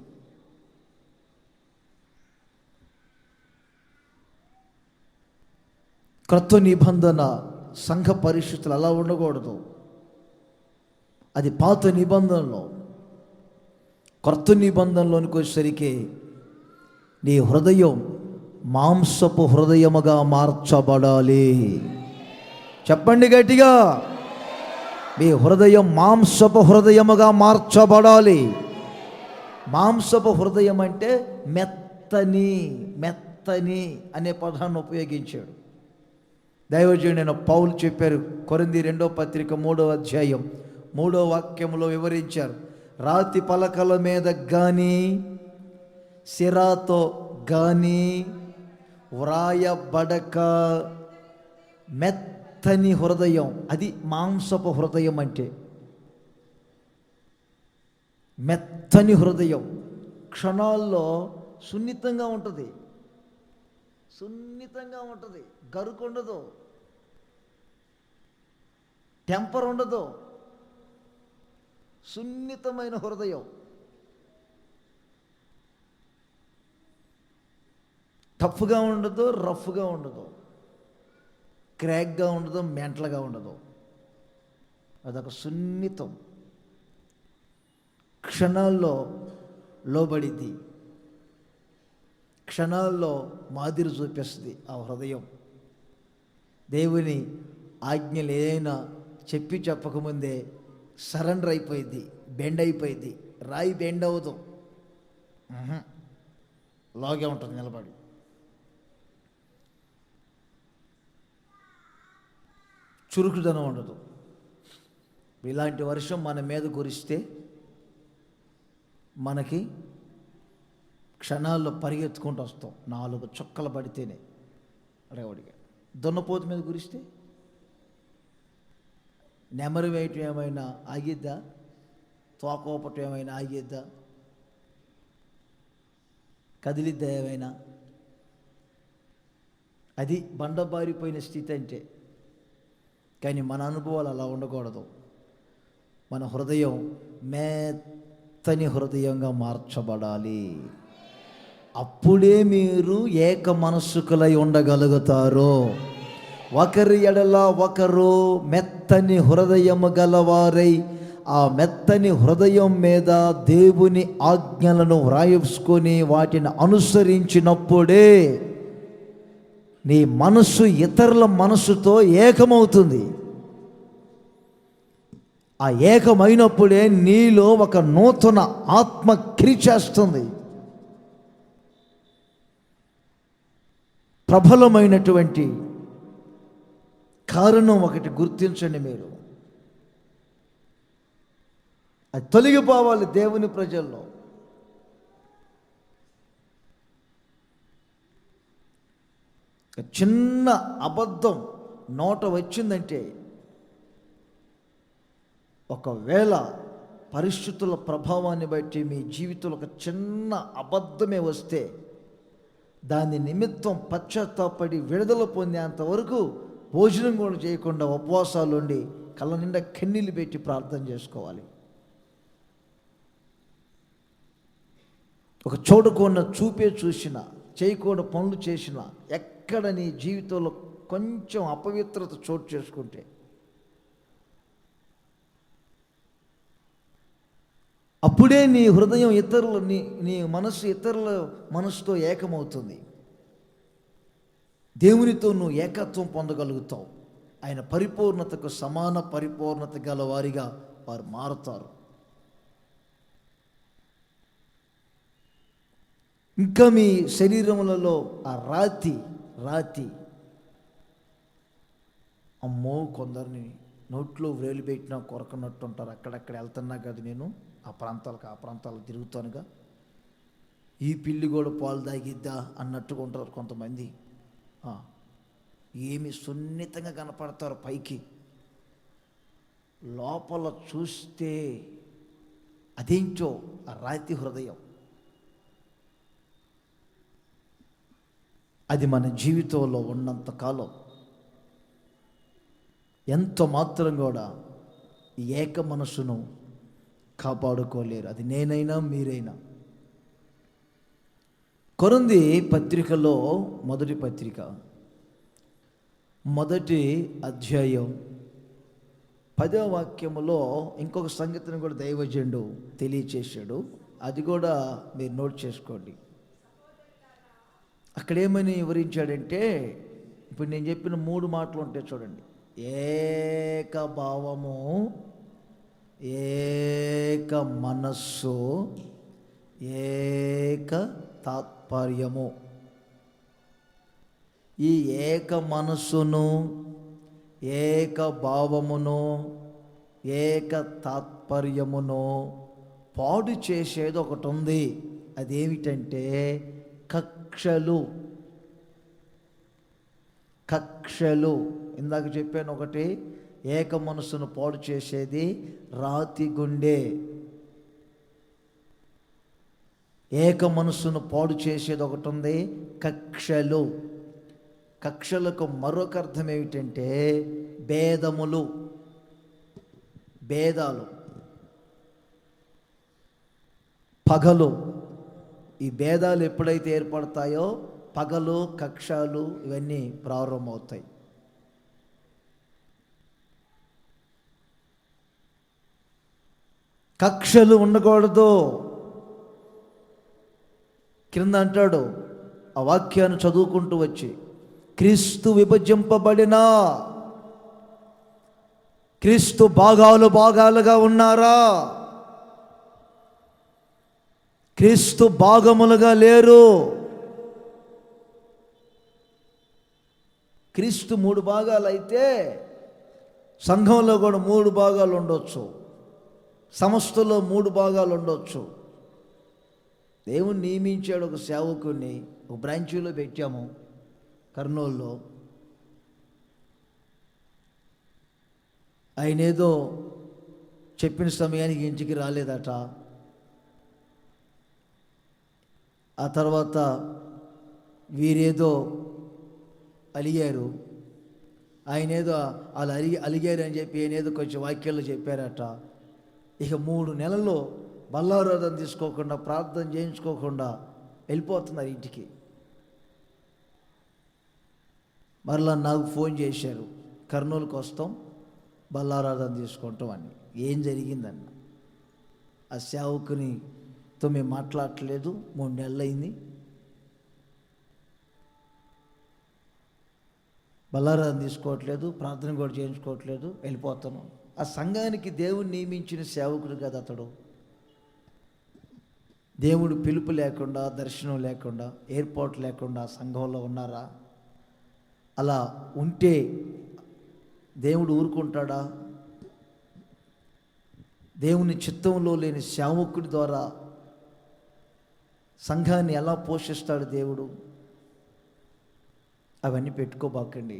క్రొత్త నిబంధన సంఘ పరిస్థితులు అలా ఉండకూడదు, అది పాత నిబంధనలో. క్రొత్త నిబంధనలోనికి వచ్చేసరికి నీ హృదయం మాంసపు హృదయముగా మార్చబడాలి. చెప్పండి గట్టిగా, మీ హృదయం మాంసపు హృదయముగా మార్చబడాలి. మాంసపు హృదయం అంటే మెత్తని అనే పదాన్ని ఉపయోగించాడు దైవజనుడైన పౌలు. చెప్పారు, కొరింథీ 2వ పత్రిక 3వ అధ్యాయం 3వ వాక్యంలో వివరించారు, రాతి పలకల మీద కానీ సిరాతో కానీ వ్రాయబడక మెత్తని హృదయం, అది మాంసపు హృదయం. అంటే మెత్తని హృదయం క్షణాల్లో సున్నితంగా ఉంటుంది, గరుకుండదు, టెంపర్ ఉండదు, సున్నితమైన హృదయం. టఫ్గా ఉండదు, రఫ్గా ఉండదు, క్రాక్గా ఉండదు, మెంటల్గా ఉండదు. అదొక సున్నితం, క్షణాల్లో లోబడిద్ది, క్షణాల్లో మాదిరి చూపిస్తుంది ఆ హృదయం. దేవుని ఆజ్ఞలు ఏదైనా చెప్పకముందే సరెండర్ అయిపోయింది, బెండ్ అయిపోయింది. రాయి బెండ్ అవ్వదు, లాగే ఉంటుంది నిలబడి. చురుకుదనం ఉండదు. ఇలాంటి వర్షం మన మీద కురిస్తే మనకి క్షణాల్లో పరిగెత్తుకుంటూ వస్తాం, 4 చుక్కలు పడితేనే రేవడిగా. దున్నపోతు మీద గురిస్తే నెమరు వేయటం ఏమైనా ఆగిద్దా? తోకోపటం ఏమైనా ఆగిద్దా? కదిలిద్దా ఏమైనా? అది బండబారిపోయిన స్థితి అంటే. కానీ మన అనుభవాలు అలా ఉండకూడదు. మన హృదయం మెత్తని హృదయంగా మార్చబడాలి. అప్పుడే మీరు ఏక మనస్సుకులై ఉండగలుగుతారు. ఒకరి ఎడల ఒకరు మెత్తని హృదయము గలవారై ఆ మెత్తని హృదయం మీద దేవుని ఆజ్ఞలను వ్రాయించుకొని వాటిని అనుసరించినప్పుడే నీ మనస్సు ఇతరుల మనస్సుతో ఏకమవుతుంది. ఆ ఏకమైనప్పుడే నీలో ఒక నూతన ఆత్మ క్రియ చేస్తుంది. ప్రబలమైనటువంటి కారణం ఒకటి గుర్తించండి మీరు. అది తొలగిపోవాలి దేవుని ప్రజల్లో. చిన్న అబద్ధం నోట వచ్చిందంటే, ఒకవేళ పరిస్థితుల ప్రభావాన్ని బట్టి మీ జీవితంలో ఒక చిన్న అబద్ధమే వస్తే దాని నిమిత్తం పశ్చాత్తాపడి విడుదల పొందేంత వరకు భోజనం కూడా చేయకుండా ఉపవాసాలు ఉండి కళ్ళ నిండా కన్నీళ్ళు పెట్టి ప్రార్థన చేసుకోవాలి. ఒక చూడకుండా చూపే చూసిన, చేయకూడని పనులు చేసిన, ఎక్కడ నీ జీవితంలో కొంచెం అపవిత్రత చోటు చేసుకుంటే అప్పుడే నీ హృదయం ఇతరులు నీ మనస్సు ఇతరుల మనసుతో ఏకమవుతుంది. దేవునితో నువ్వు ఏకత్వం పొందగలుగుతావు. ఆయన పరిపూర్ణతకు సమాన పరిపూర్ణత గల వారిగా వారు మారుతారు. ఇంకా మీ శరీరములలో ఆ రాతి అమ్మో, కొందరిని నోట్లో వ్రేలు పెట్టినా కొరకనట్టు ఉంటారు. అక్కడక్కడ వెళ్తున్నా కదా, నేను ఆ ప్రాంతాలకు తిరుగుతానుగా, ఈ పిల్లి కూడా పాలు తాగిద్దా అన్నట్టుగా ఉంటారు కొంతమంది. ఏమి సున్నితంగా కనపడతారు పైకి, లోపల చూస్తే అదేంటో ఆ రాతి హృదయం. అది మన జీవితంలో ఉన్నంతకాలం ఎంత మాత్రం కూడా ఏక మనసును కాపాడుకోలేరు. అది నేనైనా మీరైనా. కొరింథీ పత్రికలో మొదటి పత్రిక 1వ అధ్యాయం 10వ వాక్యములో ఇంకొక సంగతిని కూడా దైవజనుడు తెలియచేశాడు. అది కూడా మీరు నోట్ చేసుకోండి. అక్కడేమని వివరించాడంటే, ఇప్పుడు నేను చెప్పిన 3 మాటలు ఉంటాయి చూడండి. ఏక భావము, ఏక మనస్సు, ఏక తాత్పర్యము. ఈ ఏక మనస్సును, ఏక భావమును, ఏక తాత్పర్యమును పాడు చేసేది ఒకటి ఉంది. అదేమిటంటే కక్షలు. ఇందాక చెప్పాను, ఒకటి ఏక మనస్సును పాడు చేసేది రాతి గుండె. ఏక మనస్సును పాడు చేసేది ఒకటి ఉంది, కక్షలు. కక్షలకు మరొక అర్థం ఏమిటంటే భేదాలు, పగలు. ఈ భేదాలు ఎప్పుడైతే ఏర్పడతాయో పగలు, కక్షలు ఇవన్నీ ప్రారంభమవుతాయి. కక్షలు ఉండకూడదు. క్రింద అంటాడు, ఆ వాక్యాన్ని చదువుకుంటూ వచ్చి, క్రీస్తు విభజింపబడిన, క్రీస్తు భాగాలుగా ఉన్నారా? క్రీస్తు భాగములుగా లేరు. క్రీస్తు 3 భాగాలు అయితే సంఘంలో కూడా 3 భాగాలు ఉండొచ్చు, సంస్థలో 3 భాగాలు ఉండొచ్చు, దేవుడు నియమించాడు ఒక సేవకుడిని, ఒక బ్రాంచీలో పెట్టాము కర్నూలులో. ఆయన ఏదో చెప్పిన సమయానికి ఇంటికి రాలేదట. ఆ తర్వాత వీరేదో అలిగారు, ఆయన ఏదో వాళ్ళు అలిగారు అని చెప్పి ఏదో కొంచెం వాక్యాలు చెప్పారట. ఇక 3 నెలల్లో బల్లారాధన తీసుకోకుండా, ప్రార్థన చేయించుకోకుండా వెళ్ళిపోతున్నారు ఇంటికి. మరలా నాకు ఫోన్ చేశారు, కర్నూలుకి వస్తాం, బల్లారాధన తీసుకుంటాం అని. ఏం జరిగిందన్న, ఆ సేవకునితో మేము మాట్లాడట్లేదు, 3 నెలలు అయింది, బల్లారాధన తీసుకోవట్లేదు, ప్రార్థన కూడా చేయించుకోవట్లేదు, వెళ్ళిపోతున్నాం. ఆ సంఘానికి దేవుడు నియమించిన సేవకుడు కదా అతడు. దేవుడు పిలుపు లేకుండా, దర్శనం లేకుండా, ఏర్పాటు లేకుండా సంఘంలో ఉన్నారా? అలా ఉంటే దేవుడు ఊరుకుంటాడా? దేవుని చిత్తంలో లేని సేవకుడి ద్వారా సంఘాన్ని ఎలా పోషిస్తాడు దేవుడు? అవన్నీ పెట్టుకోబాకండి.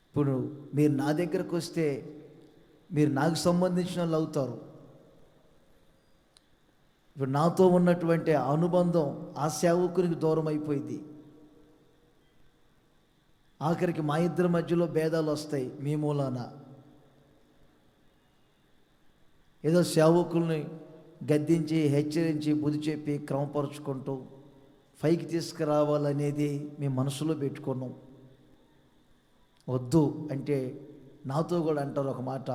ఇప్పుడు మీరు నా దగ్గరకు వస్తే మీరు నాకు సంబంధించిన వాళ్ళు అవుతారు. ఇప్పుడు నాతో ఉన్నటువంటి అనుబంధం ఆ సేవకునికి దూరం అయిపోయింది. ఆఖరికి మా ఇద్దరి మధ్యలో భేదాలు వస్తాయి మీ మూలాన. ఏదో సేవకుల్ని గద్దించి, హెచ్చరించి, బుద్ధి చెప్పి, క్రమపరుచుకుంటూ పైకి తీసుకురావాలనేది మీ మనసులో పెట్టుకున్నాం. వద్దు అంటే నాతో కూడా అంటారు ఒక మాట,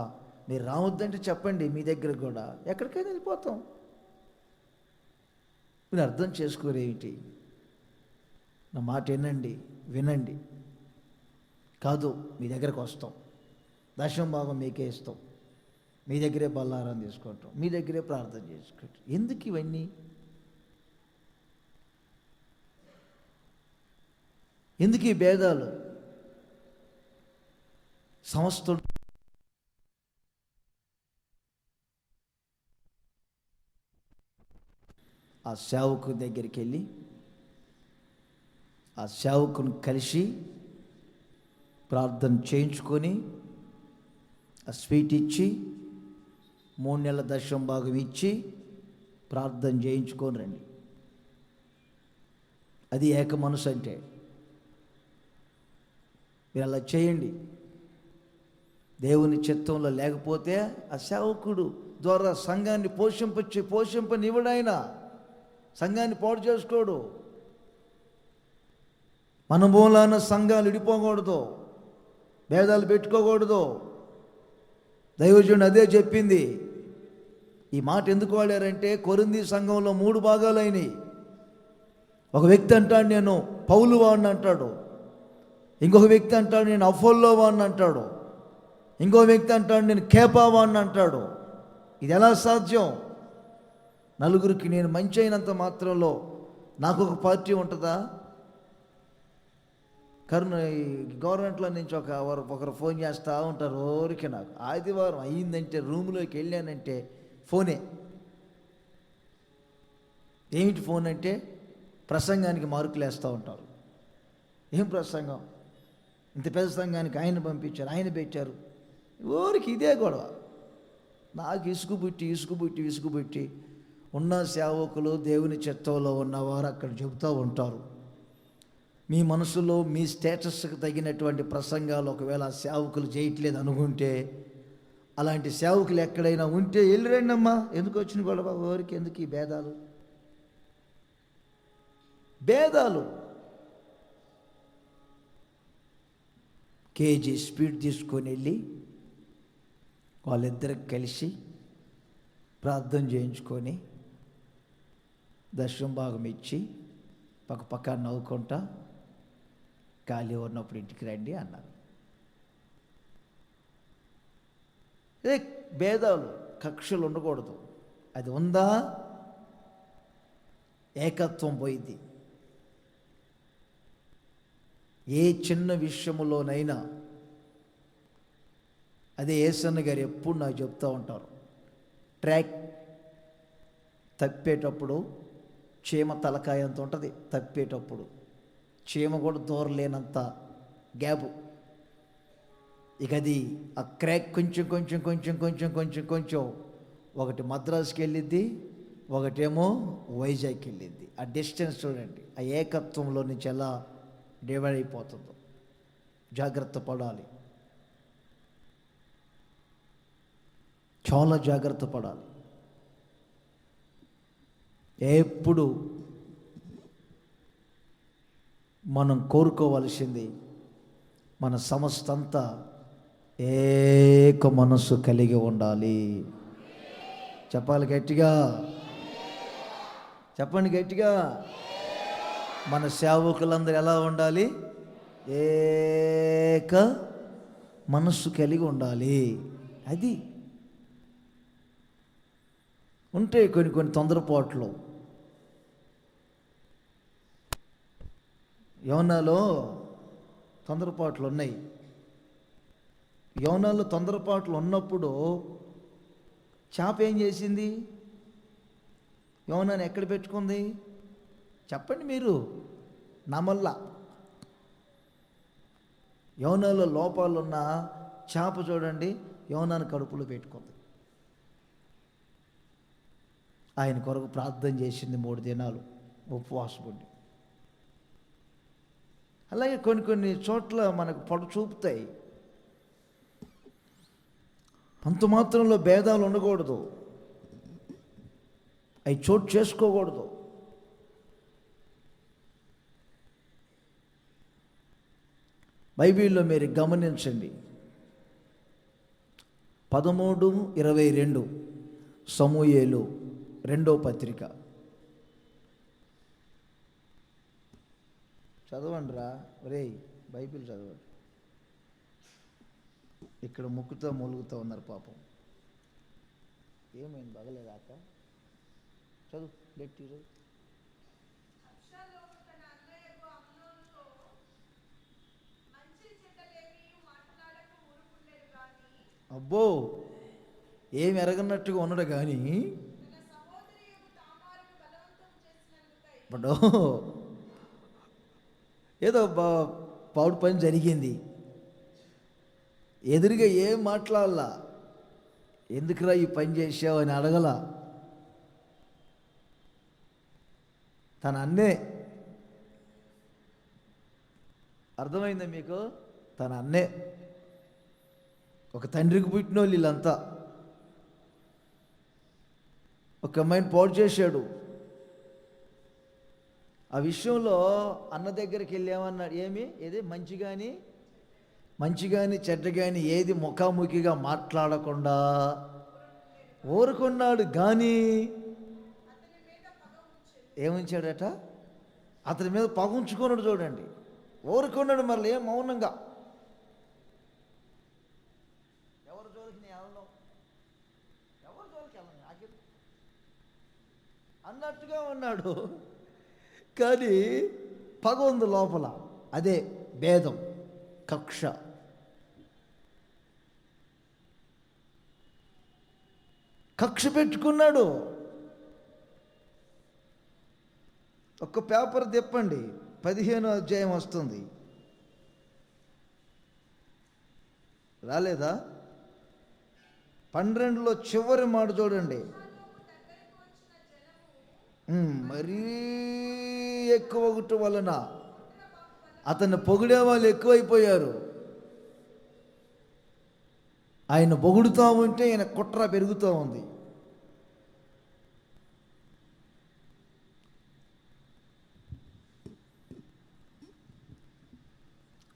మీరు రావద్దంటే చెప్పండి, మీ దగ్గర కూడా ఎక్కడికైనా వెళ్ళిపోతాం. మీరు అర్థం చేసుకోరేమిటి? నా మాట వినండి. కాదు, మీ దగ్గరకు వస్తాం, దశమ భాగం మీకే ఇస్తాం, మీ దగ్గరే బల్లారం తీసుకుంటాం, మీ దగ్గరే ప్రార్థన చేసుకుంటాం. ఎందుకు ఇవన్నీ? ఎందుకు ఈ భేదాలు? సంస్థలు ఆ సేవకుని దగ్గరికి వెళ్ళి ఆ సేవకుని కలిసి ప్రార్థన చేయించుకొని ఆ స్వీట్ ఇచ్చి 3 నెలల దశమ భాగం ఇచ్చి ప్రార్థన చేయించుకొని రండి. అది ఏక మనసు అంటే. మీరు అలా చేయండి. దేవుని చిత్తంలో లేకపోతే ఆ సేవకుడు ద్వారా సంఘాన్ని పోషింపనివ్వడాయన, సంఘాన్ని పాడు చేసుకోడు. మన మూలాన సంఘాలు విడిపోకూడదు, భేదాలు పెట్టుకోకూడదు. దైవజనుడు అదే చెప్పింది. ఈ మాట ఎందుకు వాడారంటే, కొరింథీ సంఘంలో 3 భాగాలైనవి. ఒక వ్యక్తి అంటాడు నేను పౌలు వాడిని అంటాడు, ఇంకొక వ్యక్తి అంటాడు నేను అపోల్లో వాడిని అంటాడు, ఇంకో వ్యక్తి అంటాడు నేను కేఫా వాడిని అంటాడు. ఇది ఎలా సాధ్యం? నలుగురికి నేను మంచి అయినంత మాత్రంలో నాకు ఒక పార్టీ ఉంటుందా? గవర్నమెంట్లో నుంచి ఒకరు ఫోన్ చేస్తూ ఉంటారు ఊరికి. నాకు ఆదివారం అయ్యిందంటే రూమ్లోకి వెళ్ళానంటే ఫోనే. ఏమిటి ఫోన్ అంటే, ప్రసంగానికి మార్కులు వేస్తూ ఉంటారు. ఏం ప్రసంగం? ఇంత పెద్ద సంఘానికి ఆయన పంపించారు, ఆయన పెట్టారు. ఊరికి ఇదే గొడవ. నాకు ఇసుగుబుట్టి ఉన్న సేవకులు దేవుని చిత్తంలో ఉన్నవారు అక్కడ చెబుతూ ఉంటారు. మీ మనసులో మీ స్టేటస్కి తగినటువంటి ప్రసంగాలు ఒకవేళ సేవకులు చేయట్లేదు అనుకుంటే, అలాంటి సేవకులు ఎక్కడైనా ఉంటే వెళ్ళిరండి అమ్మా. ఎందుకు వచ్చిన గొడవ? ఊరికి ఎందుకు ఈ భేదాలు? కేజీ స్పీడ్ తీసుకొని వెళ్ళి వాళ్ళిద్దరికి కలిసి ప్రార్థన చేయించుకొని దశమ భాగం ఇచ్చి పక్క నవ్వుకుంటా ఖాళీ ఉన్నప్పుడు ఇంటికి రండి అన్నారు. భేదాలు, కక్షలు ఉండకూడదు. అది ఉందా ఏకత్వం పోయింది. ఏ చిన్న విషయములోనైనా అదే యేసన్న గారు ఎప్పుడు నాకు చెప్తూ ఉంటారు, ట్రాక్ తప్పేటప్పుడు చీమ తలకాయ అంత ఉంటుంది. తప్పేటప్పుడు చీమ కూడా దూరలేనంత గ్యాపు. ఇక అది ఆ క్రాక్ కొంచెం కొంచెం కొంచెం కొంచెం కొంచెం కొంచెం ఒకటి మద్రాసుకి వెళ్ళిద్ది, ఒకటేమో వైజాగ్కి వెళ్ళిద్ది. ఆ డిస్టెన్స్ చూడండి, ఆ ఏకత్వంలో నుంచి ఎలా డివైడ్ అయిపోతుందో. జాగ్రత్త పడాలి, చాలా జాగ్రత్త పడాలి. ఎప్పుడు మనం కోరుకోవలసింది మన సమస్తంతా ఏక మనస్సు కలిగి ఉండాలి. చెప్పాలి గట్టిగా, చెప్పండి గట్టిగా. మన సేవకులందరూ ఎలా ఉండాలి? ఏక మనస్సు కలిగి ఉండాలి. అది ఉంటే కొన్ని తొందరపాట్లు. యోనాలో తొందరపాట్లు ఉన్నాయి. యోనాలో తొందరపాట్లు ఉన్నప్పుడు చేప ఏం చేసింది? యోనాను ఎక్కడ పెట్టుకుంది? చెప్పండి మీరు, నమల్లా. యోనాలో లోపాలున్న చేప చూడండి, యోనాను కడుపులో పెట్టుకుంది. ఆయన కొరకు ప్రార్థన చేసింది 3 దినాలు ఉపవాసం ఉండి. అలాగే కొన్ని చోట్ల మనకు పొడ చూపుతాయి. అంత మాత్రంలో భేదాలు ఉండకూడదు, అవి చోటు చేసుకోకూడదు. బైబిల్లో మీరు గమనించండి, 13:22 సమూయేలు 2వ పత్రిక. చదవండి రా రే, బైబిల్ చదవండి. ఇక్కడ ముక్కుతో మూలుగుతూ ఉన్నారు పాపం. ఏమైంది, బాగలేదాక? చదువు, గట్టి చదువు. అబ్బో, ఏమి ఎరగనట్టుగా ఉన్నాడు కానీ బడో ఏదో పాడు పని జరిగింది. ఎదురుగా ఏం మాట్లాడాలా, ఎందుకురా ఈ పని చేసావు అని అడగల. తన అన్నే, అర్థమైందా మీకు? తన అన్నే. ఒక తండ్రికి పుట్టిన వాళ్ళు వీళ్ళంతా. ఒక అమ్మాయిని పాడు చేశాడు. ఆ విషయంలో అన్న దగ్గరికి వెళ్ళామన్నాడు. ఏది మంచి కానీ చెడ్డ కానీ ఏది ముఖాముఖిగా మాట్లాడకుండా ఊరుకున్నాడు. కానీ ఏముంచాడట? అతని మీద పగుంచుకున్నాడు. చూడండి, ఊరుకున్నాడు. మరలా ఏం మౌనంగా, ఎవరి జోలికి నేను వెళ్ళను, ఎవరి జోలికి వెళ్ళను నాకేం అన్నట్టుగా ఉన్నాడు. కానీ పగ ఉంది లోపల. అదే భేదం, కక్ష. కక్ష పెట్టుకున్నాడు. ఒక్క పేపర్ తిప్పండి, 15వ అధ్యాయం వస్తుంది. రాలేదా? 12లో చివరి మాట చూడండి. మరీ ఎక్కువ ఒకటి వలన అతన్ని పొగిడే వాళ్ళు ఎక్కువైపోయారు. ఆయన పొగుడుతూ ఉంటే ఆయన కుట్ర పెరుగుతూ ఉంది.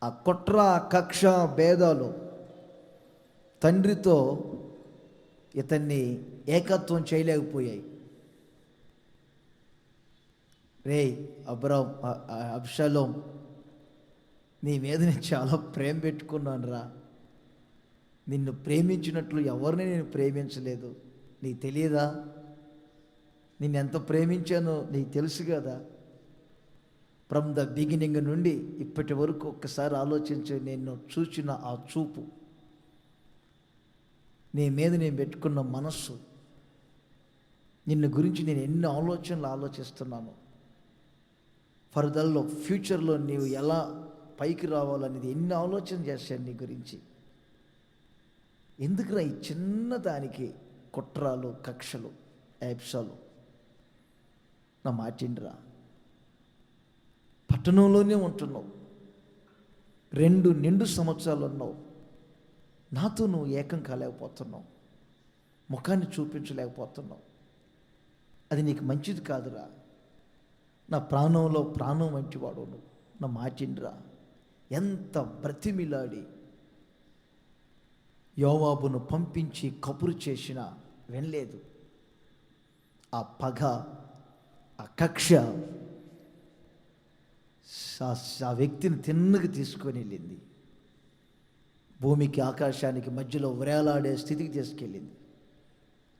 ఆ కుట్ర, కక్ష, భేదాలు తండ్రితో ఇతన్ని ఏకత్వం చేయలేకపోయాయి. రేయ్ అబ్షాలోం, నీ మీద నేను చాలా ప్రేమ పెట్టుకున్నాను రా. నిన్ను ప్రేమించినట్లు ఎవరిని నేను ప్రేమించలేదు. నీకు తెలియదా? నిన్ను ఎంత ప్రేమించానో నీకు తెలుసు కదా. ఫ్రమ్ ద బిగినింగ్ నుండి ఇప్పటి వరకు ఒక్కసారి ఆలోచించి, నేను చూసిన ఆ చూపు, నీ మీద నేను పెట్టుకున్న మనస్సు, నిన్ను గురించి నేను ఎన్ని ఆలోచనలు ఆలోచిస్తున్నాను. ఫర్దర్లో ఫ్యూచర్లో నీవు ఎలా పైకి రావాలనేది ఎన్ని ఆలోచన చేశాను నీ గురించి. ఎందుకురా ఈ చిన్నదానికి కుట్రాలు, కక్షలు, యాప్సాలు? నా మాటిండ్రా. పట్టణంలోనే ఉంటున్నావు, 2 నిండు సంవత్సరాలు ఉన్నావు, నాతో నువ్వు ఏకం కాలేకపోతున్నావు, ముఖాన్ని చూపించలేకపోతున్నావు. అది నీకు మంచిది కాదురా. నా ప్రాణంలో ప్రాణం మంచివాడు నువ్వు. నా మాటిండ్రా. ఎంత బ్రతిమిలాడి యోవాబును పంపించి కబురు చేసినా వినలేదు. ఆ పగ, ఆ కక్ష ఆ వ్యక్తిని తిన్నగా తీసుకొని వెళ్ళింది. భూమికి ఆకాశానికి మధ్యలో వేలాడే స్థితికి తీసుకెళ్ళింది.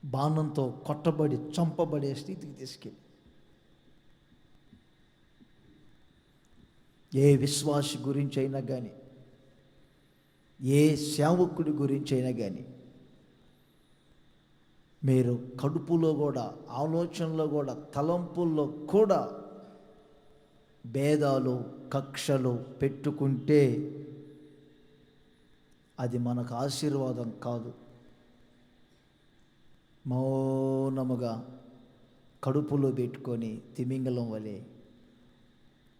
బాణంతో కొట్టబడి చంపబడే స్థితికి తీసుకెళ్ళి. ఏ విశ్వాసి గురించి అయినా కానీ, ఏ సేవకుడి గురించి అయినా కానీ, మీరు కడుపులో కూడా, ఆలోచనలో కూడా, తలంపుల్లో కూడా భేదాలు, కక్షలు పెట్టుకుంటే అది మనకు ఆశీర్వాదం కాదు. మౌనముగా కడుపులో పెట్టుకొని తిమింగలం వలె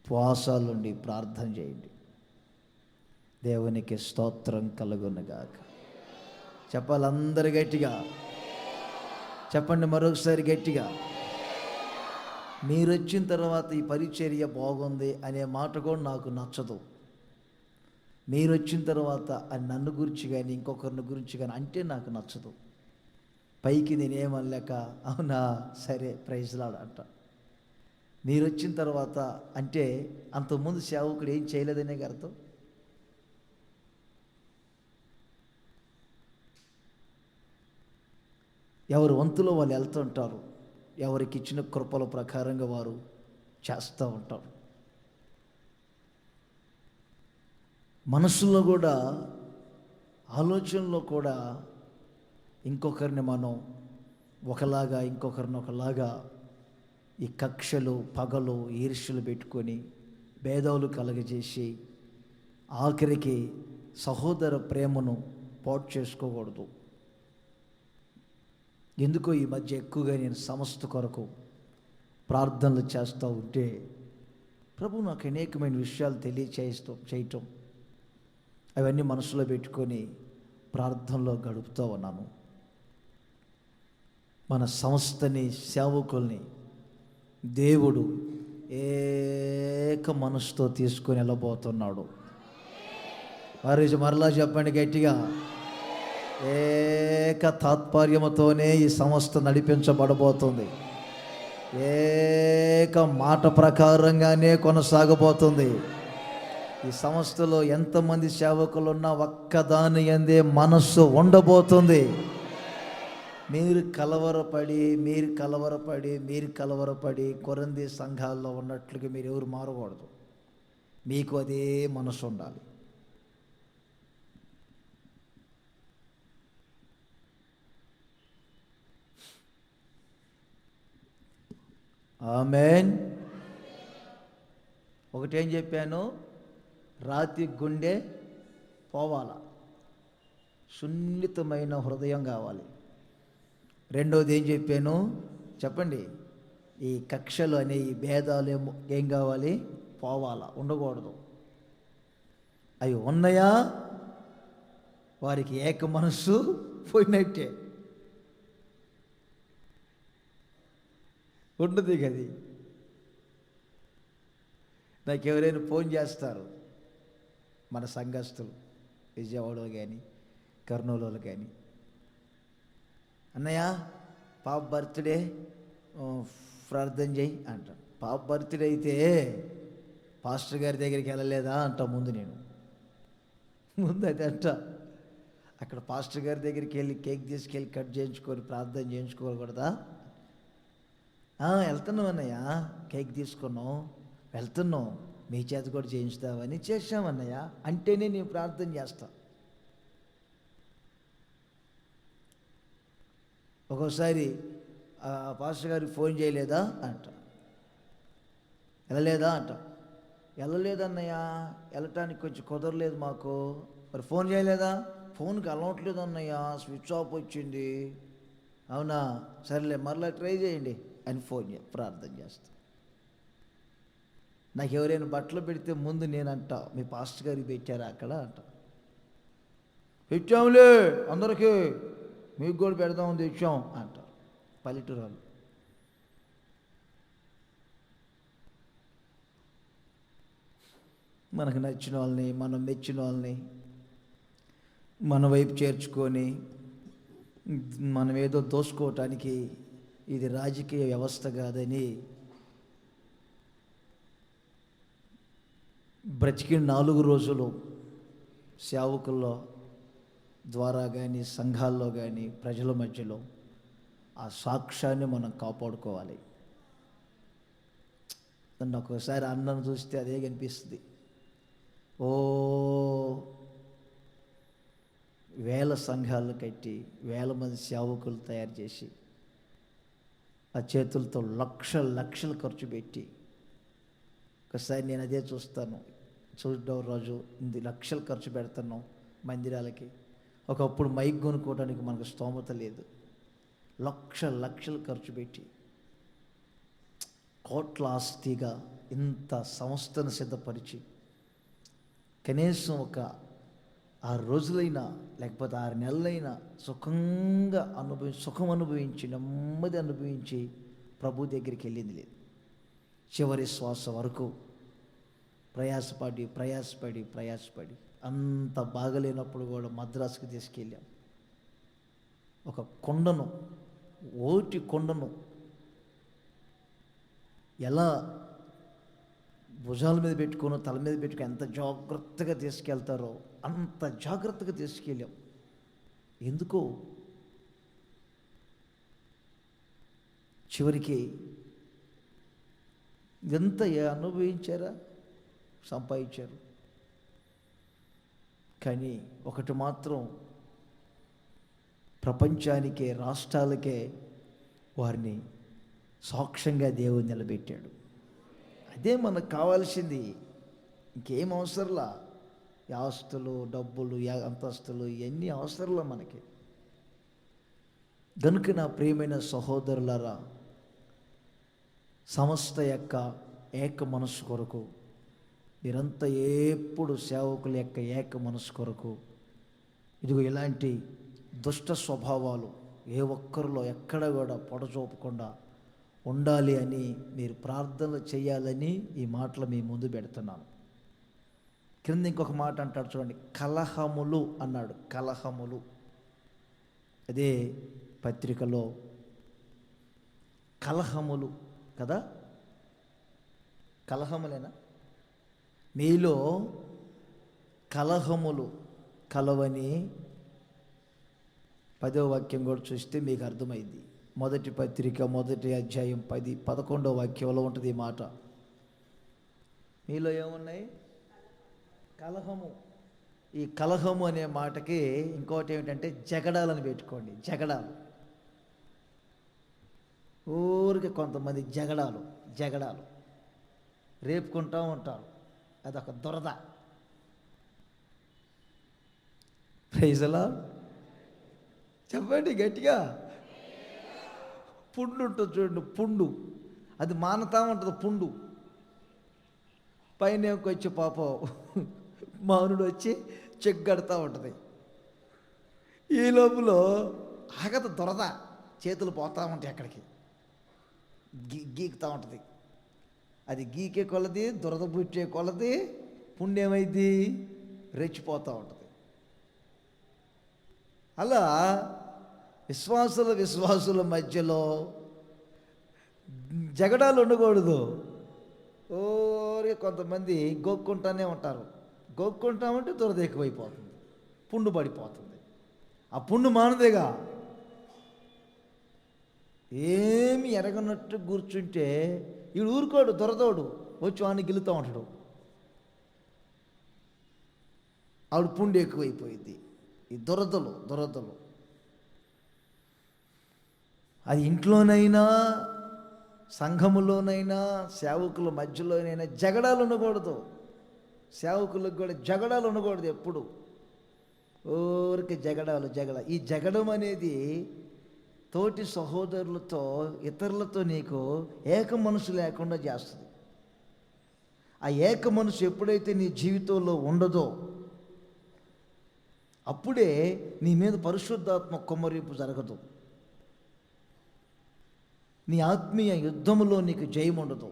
ఉపవాసాలుండి ప్రార్థన చేయండి. దేవునికి స్తోత్రం కలుగునుగాక. చెప్పాలి అందరు గట్టిగా చెప్పండి, మరొకసారి గట్టిగా. మీరు వచ్చిన తర్వాత ఈ పరిచర్య బాగుంది అనే మాట కూడా నాకు నచ్చదు. మీరు వచ్చిన తర్వాత అది నన్ను గురించి కానీ ఇంకొకరిని గురించి కానీ అంటే నాకు నచ్చదు. పైకి నేనేమనలేక అవునా సరే ప్రైజ్ లార్డ్ అంట. మీరు వచ్చిన తర్వాత అంటే అంతకుముందు సేవకుడు ఏం చేయలేదనే అర్థం. ఎవరు వంతులో వాళ్ళు వెళ్తుంటారు. ఎవరికి ఇచ్చిన కృపల ప్రకారంగా వారు చేస్తూ ఉంటారు. మనసులో కూడా, ఆలోచనలో కూడా ఇంకొకరిని మనం ఒకలాగా, ఇంకొకరిని ఒకలాగా ఈ కక్షలు, పగలు, ఈర్ష్యలు పెట్టుకొని భేదాలు కలగజేసి ఆఖరికి సహోదర ప్రేమను పాటు చేసుకోకూడదు. ఎందుకో ఈ మధ్య ఎక్కువగా నేను సమస్త కొరకు ప్రార్థనలు చేస్తూ ఉంటే ప్రభు నాకు అనేకమైన విషయాలు చేయటం, అవన్నీ మనసులో పెట్టుకొని ప్రార్థనలో గడుపుతూ ఉన్నాను. మన సంస్థని, సేవకుల్ని దేవుడు ఏక మనసుతో తీసుకొని వెళ్ళబోతున్నాడు. మరలా చెప్పండి గట్టిగా. ఏక తాత్పర్యముతోనే ఈ సంస్థ నడిపించబడబోతుంది. ఏక మాట ప్రకారంగానే కొనసాగబోతుంది. ఈ సంస్థలో ఎంతమంది సేవకులు ఉన్నా ఒక్కదాని యందే మనస్సు ఉండబోతుంది. మీరు కలవరపడి కొరంది సంఘాల్లో ఉన్నట్లుగా మీరు ఎవరు మారకూడదు. మీకు అదే మనసు ఉండాలి. ఆమేన్. ఒకటేం చెప్పాను, రాతి గుండె పోవాల, సున్నితమైన హృదయం కావాలి. రెండవది ఏం చెప్పాను చెప్పండి, ఈ కక్షలు అనే ఈ భేదాలు ఏం కావాలి, పోవాలా, ఉండకూడదు. అవి ఉన్నాయా వారికి ఏక మనస్సు పోయినట్టే, ఉండదు కది. నాకు ఎవరైనా ఫోన్ చేస్తారు, మన సంఘస్థులు విజయవాడలో కానీ కర్నూలులో కానీ, అన్నయ్య పాప బర్త్డే ప్రార్థన చేయి అంటాను. పాప బర్త్డే అయితే పాస్టర్ గారి దగ్గరికి వెళ్ళలేదా అంటా ముందు అది అంట. అక్కడ పాస్టర్ గారి దగ్గరికి వెళ్ళి కేక్ తీసుకెళ్ళి కట్ చేయించుకొని ప్రార్థన చేయించుకోకూడదా? వెళ్తున్నాం అన్నయ్య, కేక్ తీసుకున్నాం, వెళ్తున్నాం, మీ చేత కూడా చేయించుతావని. చేసామన్నయ్య అంటేనే నేను ప్రార్థన చేస్తా. ఒక్కోసారి పాస్టర్ గారికి ఫోన్ చేయలేదా అంట. వెళ్ళలేదా అంట. వెళ్ళలేదన్నయ్య, వెళ్ళటానికి కొంచెం కుదరలేదు మాకు. మరి ఫోన్ చేయలేదా? ఫోన్కి అలవట్లేదు అన్నయ్య, స్విచ్ ఆఫ్ వచ్చింది. అవునా, సరేలే మరలా ట్రై చేయండి అని ప్రార్థన చేస్తా. నాకు ఎవరైనా బట్టలు పెడితే ముందు నేనంట, మీ పాస్టర్ గారికి పెట్టారా అక్కడ అంట. పెట్టాములే అందరికీ, మీకు కూడా పెడదామని తెచ్చాం అంట. పల్లెటూరాలు. మనకు నచ్చిన వాళ్ళని, మనం మెచ్చిన వాళ్ళని మన వైపు చేర్చుకొని మనం ఏదో దోసుకోవటానికి ఇది రాజకీయ వ్యవస్థ కాదని బ్రతికిన 4 రోజులు సేవకుల్లో ద్వారా కానీ, సంఘాల్లో కానీ, ప్రజల మధ్యలో ఆ సాక్ష్యాన్ని మనం కాపాడుకోవాలి. నన్ను ఒక్కోసారి అన్నను చూస్తే అదే కనిపిస్తుంది. ఓ వేల సంఘాలు కట్టి, వేల మంది సేవకులు తయారు చేసి, ఆ చేతులతో లక్షలు ఖర్చు పెట్టి, ఒకసారి నేను అదే చూస్తాను. చూడడం రోజు ఇన్ని లక్షలు ఖర్చు పెడుతున్నాం మందిరాలకి. ఒకప్పుడు మైక్ కొనుక్కోవడానికి మనకు స్తోమత లేదు. లక్షలు ఖర్చు పెట్టి కోట్ల ఆస్తిగా ఇంత సంస్థను సిద్ధపరిచి కనీసం ఒక 6 రోజులైనా లేకపోతే 6 నెలలైనా సుఖంగా సుఖం అనుభవించి, నెమ్మది అనుభవించి ప్రభు దగ్గరికి వెళ్ళింది లేదు. చివరి శ్వాస వరకు ప్రయాసపడి అంత బాగలేనప్పుడు కూడా మద్రాసుకు తీసుకెళ్ళాం. ఒక కొండను ఎలా భుజాల మీద పెట్టుకుని, తల మీద పెట్టుకుని ఎంత జాగ్రత్తగా తీసుకెళ్తారో అంత జాగ్రత్తగా తీసుకెళ్ళాం. ఎందుకో చివరికి ఎంత అనుభవించారా, సంపాదించారు. కానీ ఒకటి మాత్రం ప్రపంచానికే, రాష్ట్రాలకే వారిని సాక్ష్యంగా దేవుడు నిలబెట్టాడు. అదే మనకు కావాల్సింది. ఇంకేం అవసరంలా. ఆస్తులు, డబ్బులు, అంతస్తులు ఇవన్నీ అవసరంలా మనకి. గనుక నా ప్రియమైన సహోదరులారా, సమస్త యొక్క ఏక మనసు కొరకు మీరంతా ఎప్పుడు సేవకుల యొక్క ఏక మనసు కొరకు ఇదిగో ఇలాంటి దుష్ట స్వభావాలు ఏ ఒక్కరిలో ఎక్కడ కూడా పొడచూపకుండా ఉండాలి అని మీరు ప్రార్థనలు చేయాలని ఈ మాటలు మీ ముందు పెడుతున్నాను. క్రింద ఇంకొక మాట అంటాడు చూడండి, కలహములు అన్నాడు. కలహములు, అదే పత్రికలో కలహములు కదా, కలహములేనా? మీలో కలహములు కలవని 10వ వాక్యం కూడా చూస్తే మీకు అర్థమైంది. మొదటి పత్రిక 1వ అధ్యాయం 11వ వాక్యంలో ఉంటుంది ఈ మాట. మీలో ఏమున్నాయి? కలహము. ఈ కలహము అనే మాటకి ఇంకోటి ఏమిటంటే జగడాలని పెట్టుకోండి. జగడాలు, ఊరికి కొంతమంది జగడాలు రేపుకుంటూ ఉంటారు. అదొక దురద. Praise the lord. చెప్పండి గట్టిగా. పుండు ఉంటుంది చూడండి, పుండు. అది మానతా ఉంటుంది పుండు. పైన వచ్చి పాపం మానుడు వచ్చి చెగ్గడతా ఉంటుంది. ఈ లోపల ఆగత దొరద, చేతులు పోతూ ఉంటాయి అక్కడికి, గీకుతూ ఉంటుంది. అది గీకే కొలది, దురద పుట్టే కొలది పుణ్యమైంది రెచ్చిపోతూ ఉంటుంది. అలా విశ్వాసుల మధ్యలో జగడాలు ఉండకూడదు. ఓరే కొంతమంది గోక్కుంటానే ఉంటారు. గోక్కుంటామంటే దురద ఎక్కువైపోతుంది, పుండు పడిపోతుంది. ఆ పుండు మానదేగా. ఏమి ఎరగనట్టు కూర్చుంటే వీడు ఊరుకోడు, దొరదోడు వచ్చి వాడిని గిలుతూ ఉంటాడు. ఆవిడ పుండు ఎక్కువైపోయింది. ఈ దురదలు అది ఇంట్లోనైనా, సంఘములోనైనా, సేవకుల మధ్యలోనైనా జగడాలు ఉండకూడదు. సేవకులకు కూడా జగడాలు ఉండకూడదు. ఎప్పుడు ఊరికి జగడ. ఈ జగడం అనేది తోటి సహోదరులతో, ఇతరులతో నీకు ఏక మనసు లేకుండా చేస్తుంది. ఆ ఏక మనసు ఎప్పుడైతే నీ జీవితంలో ఉండదో అప్పుడే నీ మీద పరిశుద్ధాత్మ కుమ్మరింపు జరగదు. నీ ఆత్మీయ యుద్ధములో నీకు జయం ఉండదు.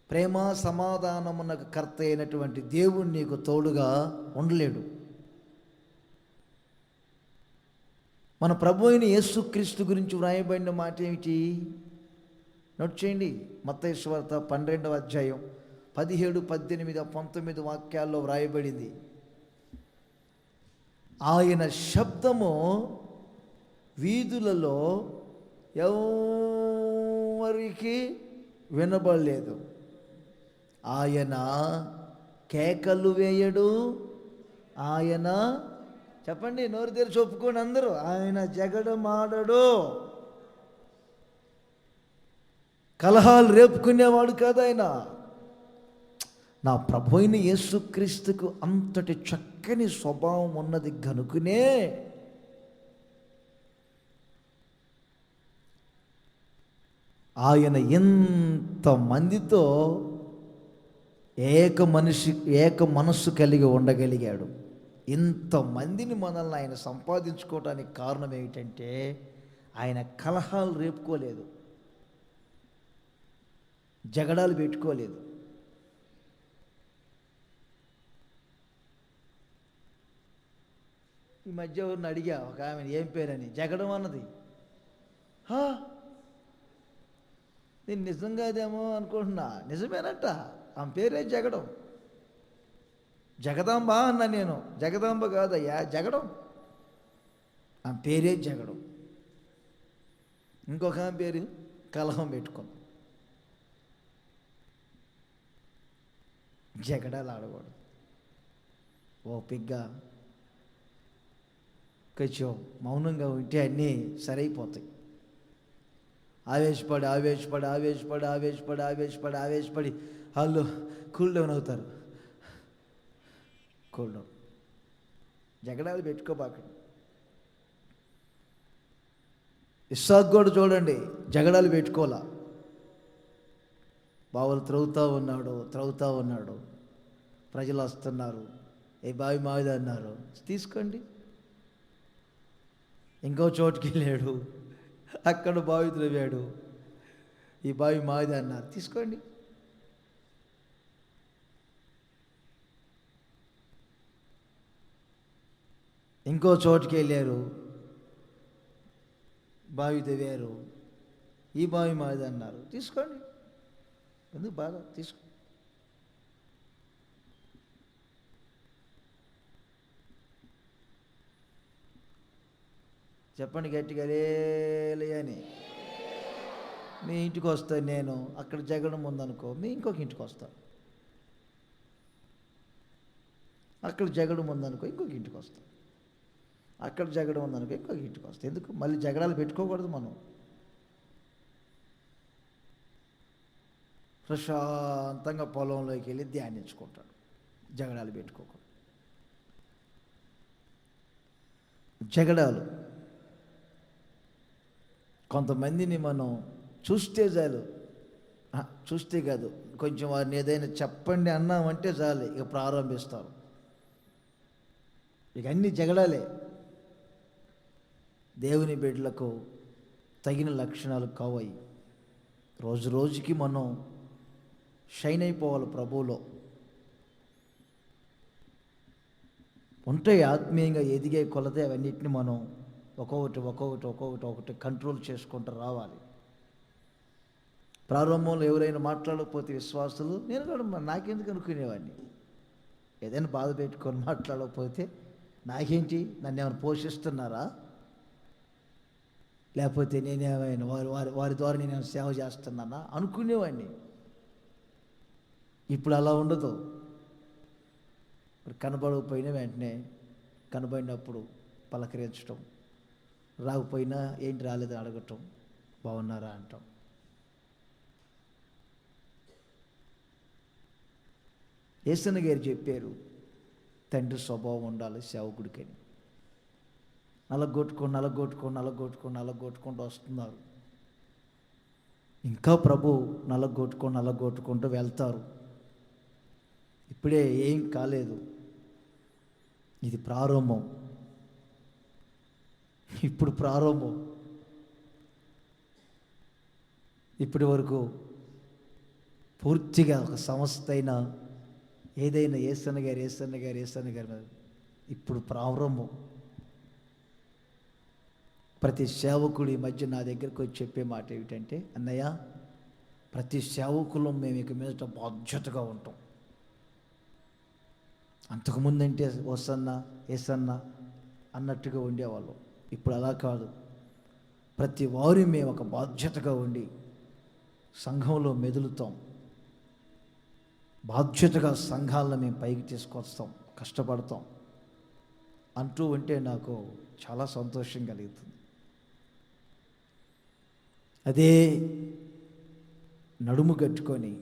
ప్రేమ సమాధానమునకు కర్త అయినటువంటి దేవుడు నీకు తోడుగా ఉండలేడు. మన ప్రభు అయిన యేసుక్రీస్తు గురించి వ్రాయబడిన మాట ఏమిటి? నోట్ చేయండి. మత్తయి సువార్త 12వ అధ్యాయం 17, 18, 19 వాక్యాల్లో వ్రాయబడింది. ఆయన శబ్దము వీధులలో ఎవరికి వినబడలేదు. ఆయన కేకలు వేయడు. ఆయన, చెప్పండి, నోరు తెరిచి ఒప్పుకోండి అందరూ, ఆయన జగడమాడడు. కలహాలు రేపుకునేవాడు కాదు ఆయన. నా ప్రభు అయిన యేసుక్రీస్తుకు అంతటి చక్కని స్వభావం ఉన్నది గనుకనే ఆయన ఎంతమందితో ఏక మనస్సు కలిగి ఉండగలిగాడు. ఇంతమందిని మనల్ని ఆయన సంపాదించుకోవడానికి కారణం ఏమిటంటే ఆయన కలహాలు రేపుకోలేదు, జగడాలు పెట్టుకోలేదు. ఈ మధ్య ఎవరిని అడిగా, ఒక ఆమె ఏం పేరని, జగడం అన్నది. నేను నిజంగాదేమో అనుకుంటున్నా, నిజమేనట. ఆమె పేరే జగడం. జగదాంబ అన్నా నేను. జగదాంబ కాదయ్యా, జగడం. ఆమె పేరే జగడం. ఇంకొక ఆమె పేరు కలహం పెట్టుకుంది. జగడాలు ఆడకూడదు. ఓపిగ్గా కొంచెం మౌనంగా ఉంటే అన్నీ సరైపోతాయి. ఆవేశపడి వాళ్ళు కూల్ డౌన్ అవుతారు. Cool down. జగడాలు పెట్టుకోబాకండి. ఇస్సాకు కూడా చూడండి, జగడాలు పెట్టుకోలా. బావులు త్రవ్వుతూ ఉన్నాడు. ప్రజలు వస్తున్నారు, ఏ బావి మాది అన్నారు, తీసుకోండి. ఇంకో చోటుకి వెళ్ళాడు, అక్కడ బావి త్రవ్వాడు, ఈ బావి మాది అన్నారు, తీసుకోండి. ఇంకో చోటుకి వెళ్ళారు, బావి తవ్వారు, ఈ బావి మాది అన్నారు, తీసుకోండి. ఎందుకు బాధ? తీసుకో. చెప్పండి గట్టిగా, లేని. మీ ఇంటికి వస్తాను నేను, అక్కడ జగడం ఉందనుకో, మీ ఇంకొక ఇంటికి వస్తాను. అక్కడ జగడం ఉందనుకో, ఇంకొక ఇంటికి వస్తాను. అక్కడ జగడం ఉందనుకో, ఇంకొక ఇంటికి వస్తాను. ఎందుకు మళ్ళీ జగడాలు పెట్టుకోకూడదు. మనం ప్రశాంతంగా పొలంలోకి వెళ్ళి ధ్యానించుకుంటాడు. జగడాలు పెట్టుకోకూడదు. జగడాలు కొంతమందిని మనం చూస్తే చాలు, చూస్తే కాదు, కొంచెం వారిని ఏదైనా చెప్పండి అన్నామంటే చాలు, ఇక ప్రారంభిస్తారు. ఇక అన్ని జగడాలే. దేవుని బిడ్డలకు తగిన లక్షణాలు కావాయి. రోజు రోజుకి మనం షైన్ అయిపోవాలి ప్రభువులో. ఉంటాయి ఆత్మీయంగా ఎదిగే కొలతే అవన్నిటిని మనం ఒక్కొక్కటి కంట్రోల్ చేసుకుంటూ రావాలి. ప్రారంభంలో ఎవరైనా మాట్లాడకపోతే విశ్వాసులు, నేను కూడా నాకెందుకు అనుకునేవాడిని. ఏదైనా బాధ పెట్టుకొని మాట్లాడకపోతే నాకేంటి, నన్ను ఏమైనా పోషిస్తున్నారా, లేకపోతే నేనేమైనా వారి ద్వారా నేను సేవ చేస్తున్నానా అనుకునేవాడిని. ఇప్పుడు అలా ఉండదు. కనబడకపోయినా వెంటనే కనబడినప్పుడు పలకరించడం, రాకపోయినా ఏంటి రాలేదని అడగటం, బాగున్నారా అంటాం. యేసయ్య గారు చెప్పారు తండ్రి స్వభావం ఉండాలి సేవకుడికని. నలగొట్టుకుంటూ వస్తున్నారు. ఇంకా ప్రభు నలగొట్టుకుంటూ వెళ్తారు. ఇప్పుడే ఏం కాలేదు, ఇది ప్రారంభం. ఇప్పుడు ప్రారంభం. ఇప్పటి వరకు పూర్తిగా ఒక సంస్థ అయినా ఏదైనా యేసయ్య గారు ఇప్పుడు ప్రారంభం. ప్రతి సేవకుడి మధ్య నా దగ్గరికి వచ్చి చెప్పే మాట ఏమిటంటే, అన్నయ్య, ప్రతి సేవకులం మేము ఇక మీదట బాధ్యతగా ఉంటాం. అంతకుముందంటే వసన్న ఏసన్న అన్నట్టుగా ఉండేవాళ్ళం. ఇప్పుడు అలా కాదు. ప్రతి వారి మేము ఒక బాధ్యతగా ఉండి సంఘంలో మెదులుతాం. బాధ్యతగా సంఘాలను మేము పైకి తీసుకొస్తాం, కష్టపడతాం అంటూ ఉంటే నాకు చాలా సంతోషం కలుగుతుంది. అదే నడుము కట్టుకొని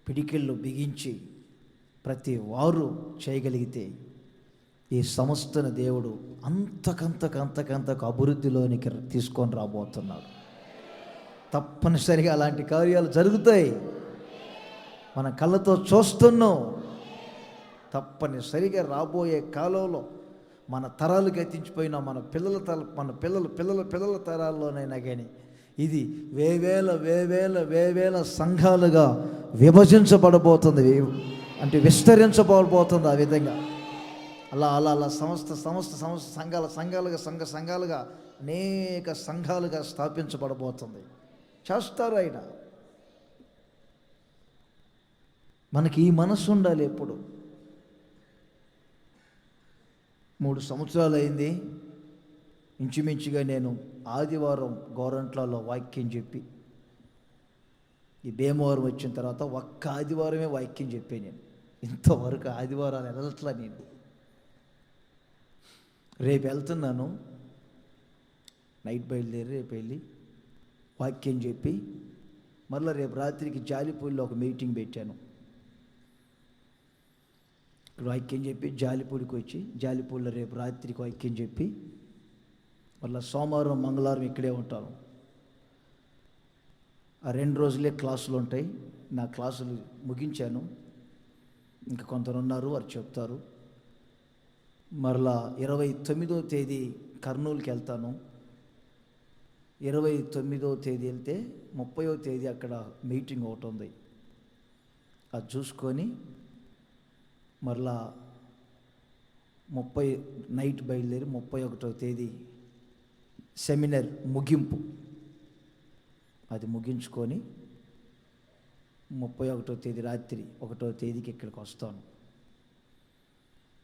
పిడికిళ్ళు బిగించి ప్రతి వారు చేయగలిగితే ఈ సంస్థను దేవుడు అంతకంతకు అభివృద్ధిలోనికి తీసుకొని రాబోతున్నాడు. తప్పనిసరిగా అలాంటి కార్యాలు జరుగుతాయి. మన కళ్ళతో చూస్తున్నాం. తప్పనిసరిగా రాబోయే కాలంలో మన తరాలు గతించిపోయిన మన పిల్లల తరాల్లోనైనా కానీ ఇది వేవేల సంఘాలుగా విభజించబడబోతుంది, అంటే విస్తరించబడబోతుంది. ఆ విధంగా అలా సంస్థ సంఘాలుగా అనేక సంఘాలుగా స్థాపించబడబోతుంది. చేస్తారు ఆయన. మనకి ఈ మనస్సు ఉండాలి. ఎప్పుడు 3 సంవత్సరాలు అయింది ఇంచుమించుగా నేను ఆదివారం గోరంట్లలో వాక్యం చెప్పి, ఈ భీమవరం వచ్చిన తర్వాత ఒక్క ఆదివారమే వాక్యం చెప్పాను నేను. ఇంతవరకు ఆదివారాలు వెళ్ళట్లా నేను. రేపు వెళ్తున్నాను, నైట్ బయలుదేరి రేపు వెళ్ళి వాక్యం చెప్పి మళ్ళీ రేపు రాత్రికి జాలిపూడిలో ఒక మీటింగ్ పెట్టాను. వాక్యం చెప్పి జాలిపూడికి వచ్చి జాలిపూడిలో రేపు రాత్రికి వాక్యం చెప్పి మళ్ళీ సోమవారం మంగళవారం ఇక్కడే ఉంటాను. ఆ 2 రోజులే క్లాసులు ఉంటాయి. నా క్లాసులు ముగించాను. ఇంకా కొందరు ఉన్నారు, వారు చెప్తారు. మరలా 29వ తేదీ కర్నూలుకి వెళ్తాను. 29వ తేదీ వెళ్తే 30వ తేదీ అక్కడ మీటింగ్ ఒకటి ఉంది. అది చూసుకొని మరలా 30 నైట్ బయలుదేరి 31వ తేదీ సెమినార్ ముగింపు, అది ముగించుకొని 31వ తేదీ రాత్రి 1వ తేదీకి ఇక్కడికి వస్తాను.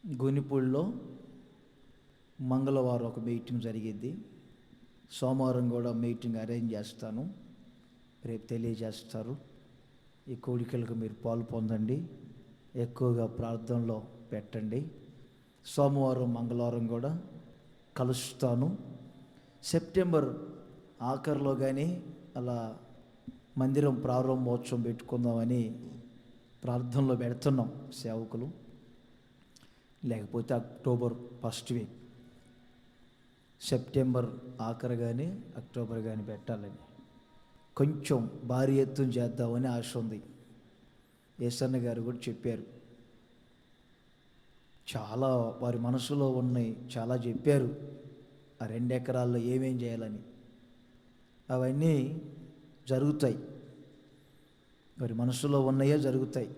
గునిపూడిలో మంగళవారం ఒక మీటింగ్ జరిగిద్ది. సోమవారం కూడా మీటింగ్ అరేంజ్ చేస్తాను. రేపు తెలియజేస్తారు. ఈ కోడికలకు మీరు పాలు పొందండి, ఎక్కువగా ప్రార్థనలో పెట్టండి. సోమవారం మంగళవారం కూడా కలుస్తాను. సెప్టెంబర్ ఆఖరిలో కానీ అలా మందిరం ప్రారంభోత్సవం పెట్టుకుందామని ప్రార్థనలో పెడుతున్నాం సేవకులు. లేకపోతే అక్టోబర్ ఫస్ట్ వీక్, సెప్టెంబర్ ఆఖరు కానీ అక్టోబర్ కానీ పెట్టాలని కొంచెం భారీ ఎత్తున చేద్దామని ఆశ ఉంది. యేసన్న గారు కూడా చెప్పారు. చాలా వారి మనసులో ఉన్నాయి, చాలా చెప్పారు. ఆ 2 ఎకరాల్లో ఏమేం చేయాలని. అవన్నీ జరుగుతాయి. వారి మనసులో ఉన్నాయో జరుగుతాయి.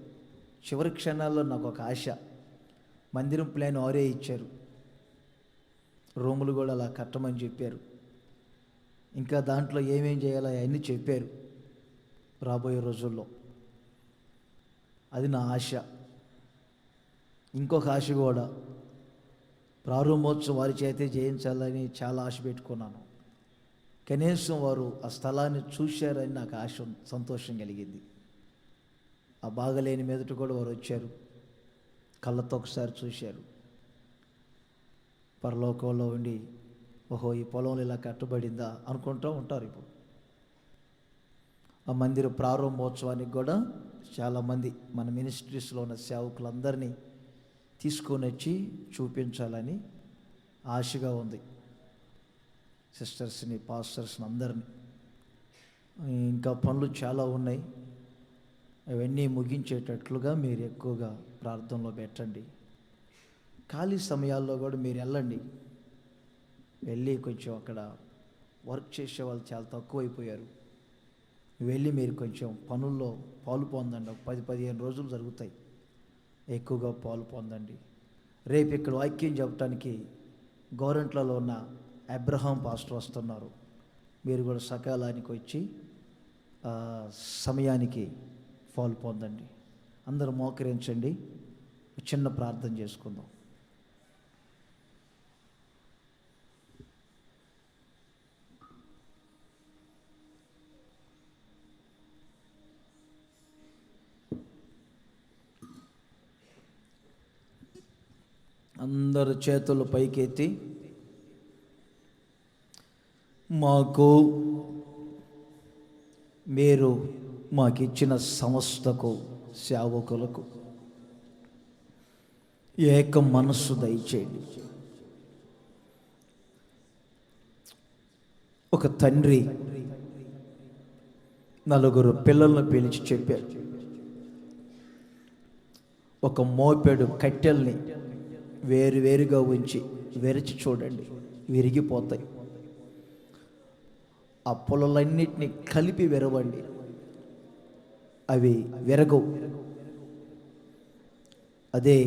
చివరి క్షణాల్లో నాకు ఒక ఆశ. మందిరం ప్లాన్ వారే ఇచ్చారు, రూములు కూడా అలా కట్టమని చెప్పారు. ఇంకా దాంట్లో ఏమేం చేయాలో అవన్నీ చెప్పారు రాబోయే రోజుల్లో. అది నా ఆశ. ఇంకొక ఆశ కూడా, ప్రారంభోత్సవం వారి చేతే చేయించాలని చాలా ఆశ పెట్టుకున్నాను. కనీసం వారు ఆ స్థలాన్ని చూశారని నాకు ఆశ, సంతోషం కలిగింది. ఆ బాగలేని మీదట కూడా వారు వచ్చారు, కళ్ళతో ఒకసారి చూశారు. పరలోకంలో ఉండి ఓహో ఈ పొలంలో ఇలా కట్టబడిందా అనుకుంటూ ఉంటారు. ఇప్పుడు ఆ మందిర ప్రారంభోత్సవానికి కూడా చాలామంది మన మినిస్ట్రీస్లో ఉన్న సేవకులందరినీ తీసుకొని వచ్చి చూపించాలని ఆశగా ఉంది. సిస్టర్స్ని, పాస్టర్స్ని అందరినీ. ఇంకా పనులు చాలా ఉన్నాయి. అవన్నీ ముగించేటట్లుగా మీరు ఎక్కువగా ప్రార్థనలో పెట్టండి. ఖాళీ సమయాల్లో కూడా మీరు వెళ్ళి కొంచెం అక్కడ వర్క్ చేసే వాళ్ళు చాలా తక్కువైపోయారు. వెళ్ళి మీరు కొంచెం పనుల్లో పాలు పొందండి. 10-15 రోజులు జరుగుతాయి. ఎక్కువగా పాలు పొందండి. రేపు ఇక్కడ వాక్యం చెప్పడానికి గోరంట్లలో ఉన్న అబ్రహాం పాస్టర్ వస్తున్నారు. మీరు కూడా సకాలానికి వచ్చి సమయానికి పాలు పొందండి. అందరూ మోకరించండి. చిన్న ప్రార్థన చేసుకుందాం. అందరు చేతులు పైకెత్తి, మీరు మాకిచ్చిన సంస్థకు, సేవకులకు ఏక మనస్సు దయచేయండి. ఒక తండ్రి 4 పిల్లలను పిలిచి చెప్పారు, ఒక మోపెడు కట్టెల్ని వేరువేరుగా ఉంచి విరిచి చూడండి, విరిగిపోతాయి. ఆ పొలలన్నిటినీ కలిపి విరవండి, అవి విరగవు. అదే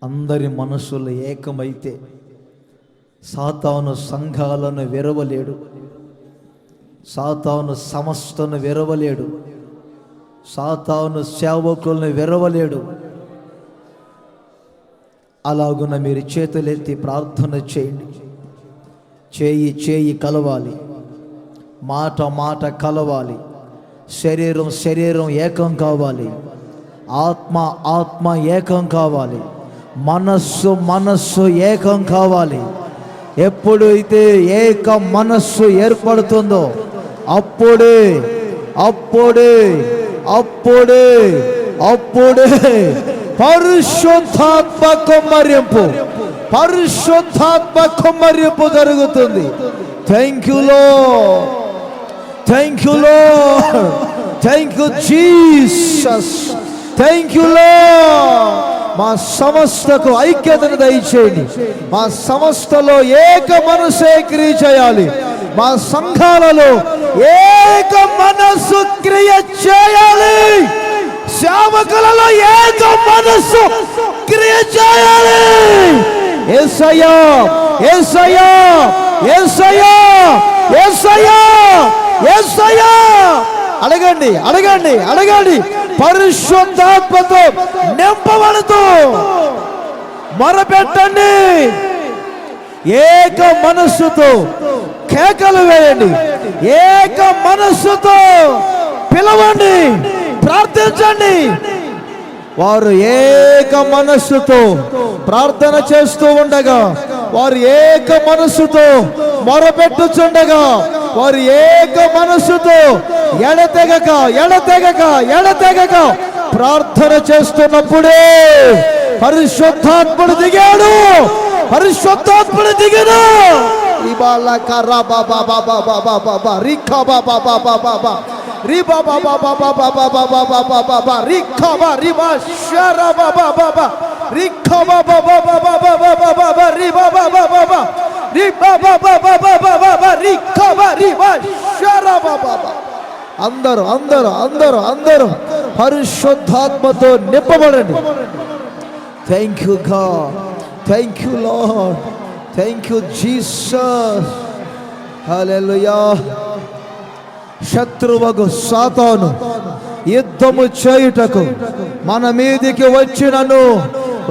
అందరి మనసులు ఏకమైతే సాతాను సంఘాలను విరవలేడు, సాతాను సమస్తను విరవలేడు, సాతాను సేవకులను విరవలేడు. అలాగున మీరు చేతులెత్తి ప్రార్థన చేయండి. చేయి కలవాలి, మాట కలవాలి, శరీరం ఏకం కావాలి, ఆత్మ ఏకం కావాలి, మనస్సు ఏకం కావాలి. ఎప్పుడైతే ఏక మనస్సు ఏర్పడుతుందో అప్పుడే పరిశుద్ధాత్మ కుమ్మరింపు జరుగుతుంది. Thank you Lord, thank you Jesus, thank you lord. మా సంస్థకు ఐక్యతను దయచేయండి. మా సంస్థలో ఏక మనసు క్రియ చేయాలి. మా సంఘాలలో ఏక మనసు క్రియ చేయాలి. సేవకులలో ఏక మనస్సు క్రియ చేయాలి. యేసయ్యా యేసయ్యా యేసయ్యా యేసయ్యా యేసయ్యా. అడగండి. పరిశుద్ధాత్మతో నింపబడుతూ మొరపెట్టండి. ఏక మనస్సుతో కేకలు వేయండి. ఏక మనస్సుతో పిలవండి, ప్రార్థించండి. వారు ఏక మనస్సుతో ప్రార్థన చేస్తూ ఉండగా, వారు ఏక మనస్సుతో మొరపెట్టుచుండగా, వారు ఏక మనస్సుతో ఎడతెగక ప్రార్థన చేస్తున్నప్పుడే పరిశుద్ధాత్ముడు దిగాడు. ఇబాలా కర్రా బాబా బాబా బాబా బాబా రిఖా బాబా బాబా బాబా రిబా బాబా బాబా బాబా బాబా బాబా బాబా రిఖా బా రిబా షరా బాబా బాబా రిఖా బాబా బాబా బాబా బాబా బాబా రిబా బాబా బాబా రిబా బాబా బాబా బాబా రిఖా బా రిబా షరా బాబా. అందరూ పరిశుద్ధాత్మతో నింపబడండి. Thank you God, thank you Lord, thank you Jesus. Hallelujah. శత్రువగు సాతాను యుద్ధము చేయుటకు మన మీదికి వచ్చినను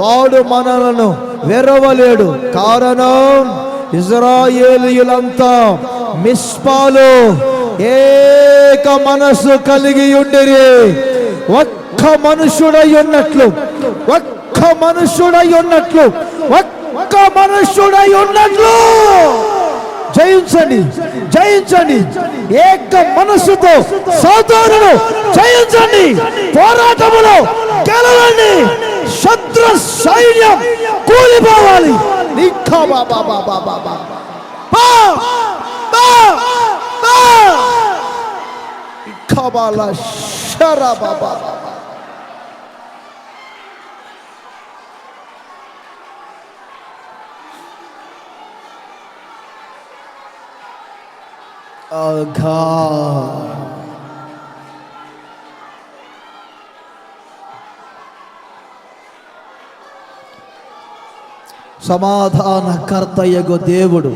వాడు మనలను విరవలేడు. కారణం ఇశ్రాయేలీయులంతా మిస్పాలో ఏక మనసు కలిగి ఉండిరి. ఒక్క మనుషుడై ఉన్నట్లు ఒక్క మనుష్యుడై ఉన్నట్లు జయించండి, జయించండి. ఏక మనస్సుతో సాతానును జయించండి. పోరాటములో గెలవండి. శత్రు సైన్యం కూలిపోవాలి. సమాధానకర్తయగు దేవుడు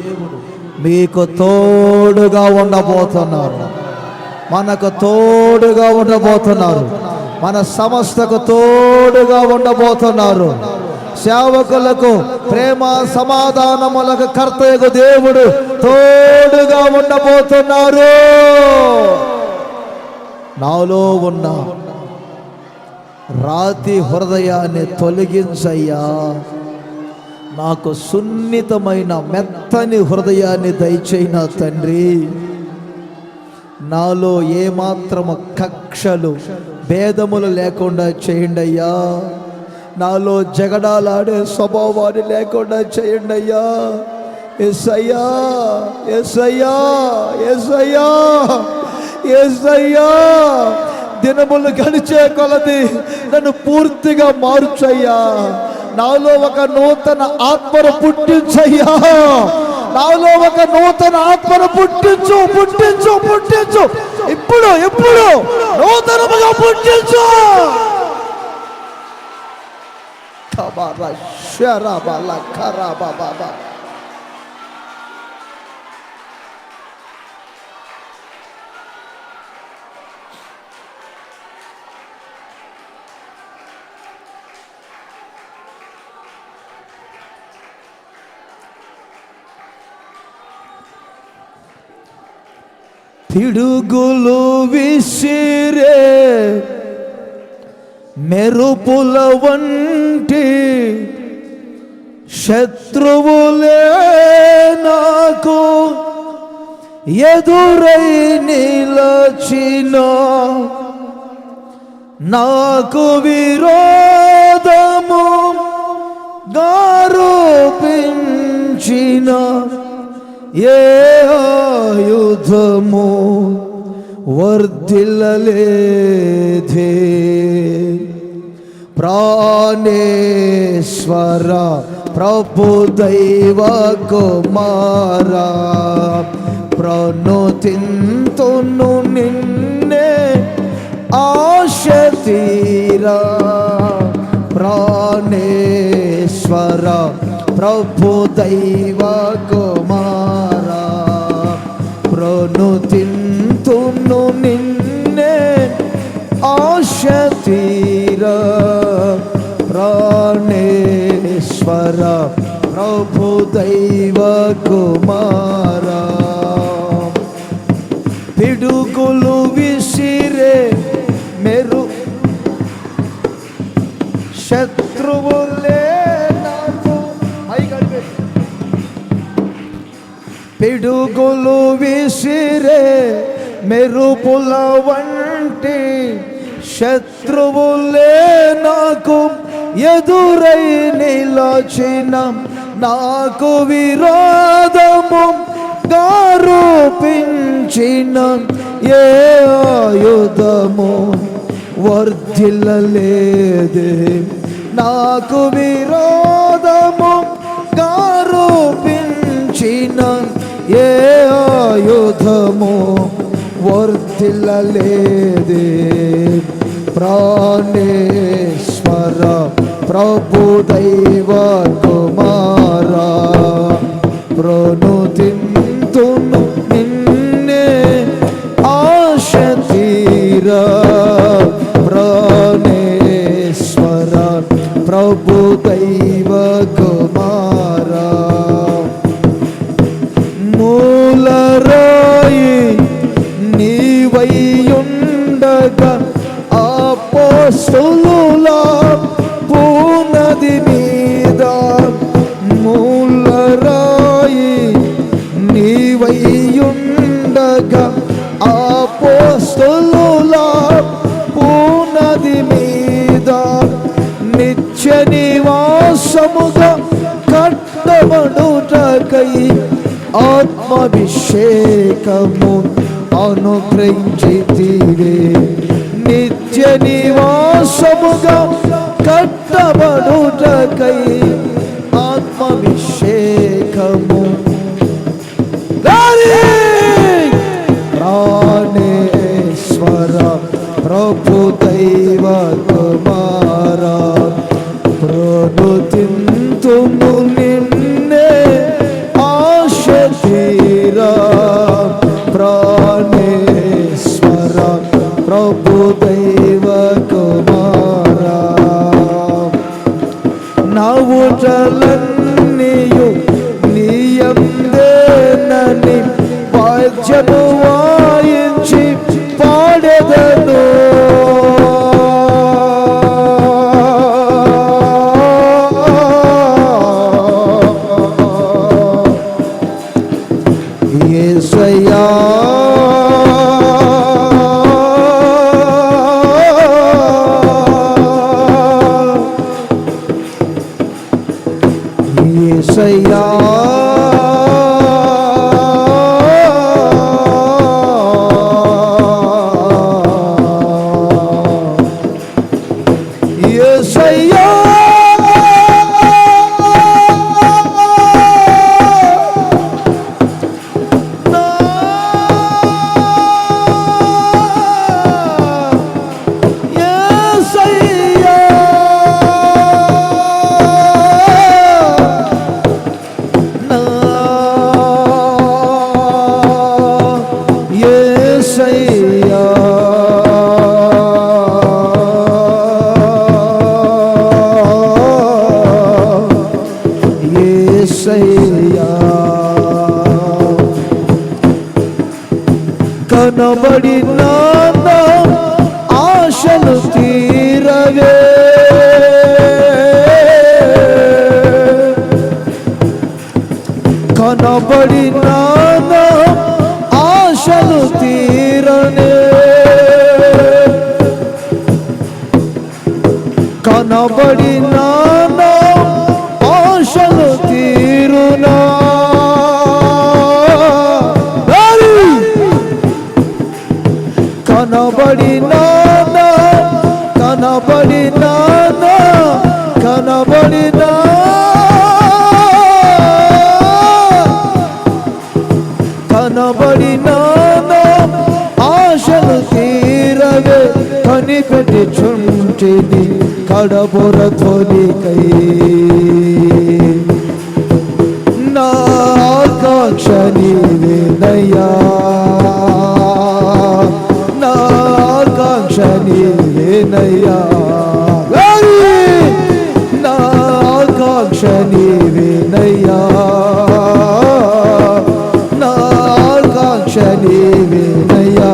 మీకు తోడుగా ఉండబోతున్నారు. మనకు తోడుగా ఉండబోతున్నారు. మన సమస్తకు తోడుగా ఉండబోతున్నారు. సేవకులకు ప్రేమ సమాధానములకు కర్తయగు దేవుడు తోడుగా ఉండబోతున్నారు. నాలో ఉన్న రాతి హృదయాన్ని తొలగించయ్యా, నాకు సున్నితమైన మెత్తని హృదయాన్ని దయచేయిన తండ్రి. నాలో ఏమాత్రము కక్షలు భేదములు లేకుండా చేయండి అయ్యా. నాలో జగడాలాడే స్వభావాన్ని లేకుండా చేయండి అయ్యా. యేసయ్యా, యేసయ్యా, యేసయ్యా, యేసయ్యా. దినములు గడిచే కొలది నన్ను పూర్తిగా మార్చయ్యా. నాలో ఒక నూతన ఆత్మను పుట్టించయ్యా. నాలో ఒక నూతన ఆత్మను పుట్టించు, పుట్టించు, పుట్టించు. ఇప్పుడు ఇప్పుడు నూతనముగా పుట్టించు. పిడుగులు విసిరే మెరుపుల వంటి శత్రువులే నాకు ఎదురై నిలచిన, నాకు విరోధము గారూపించిన ఏ ఆయుధము వర్ధిల్లలేదే. ప్రాణేశ్వర ప్రభు దైవ కుమార, ప్రణుతింతును నిన్నే ఆశ తీరా. ప్రాణేశ్వర ప్రభు దైవ కుమార, ప్రణుతింతును నిన్నే ఆశ తీరా. ప్రాణేశ్వర ప్రభు దైవ కుమార. పిడుగులు విసిరే మెరు శత్రువులే నాకు, పిడుగులు విసిరే మెరుపుల వంటి శత్రువులే నాకు ఎదురై నిలచిన, నాకు విరోధము గారూపించిన ఏ ఆయుధము వర్ధిల్లలేదే. నాకు విరోధము గారూపించిన ఏ ఆయుధము వర్ధిల్లలేదే. ప్రాణేశ్వర ప్రభు దైవ కుమార, ప్రణుతింతును నిన్నే ఆశ తీరా. ప్రాణేశ్వర ప్రభు దైవ కుమార. మూలరాయి నీవైయుండగా అపోస్తలుల పునాది మీద కట్టబడుటకై ఆత్మాభిషేకము అనుగ్రహించితివే. నిత్య నివాసముగా కట్టబడుటకై ఆత్మాభిషేకము ప్రాణేశ్వర ప్రభు దైవ కుమార ప్రణుతింతుము నిన్నే ఆశీరా. ప్రాణేశ్వర ప్రభు దైవ కుమార నవుటలన్నీయు నీయందేనని వాద్యము వాయించి పాడెదను. యేసయ్యా యేసయ్యా యేసయ్యా కనబడిన ఆశలు తీరవే. కనబడిన ఆశలు తీరనే. కనబడిన ఆశలు తీరునా. కనబడినా కనబడినా కనబడినా కనబడినా ఆశలు తీరవే. కనిపెట్టి చుంటిని కడబొర తొలికై నా ఆకాంక్ష నీవేనయ్యా. నా ఆకాంక్ష నీవేనయ్యా. నా ఆకాంక్ష నీవేనయ్యా. నా ఆకాంక్ష నీవేనయ్యా.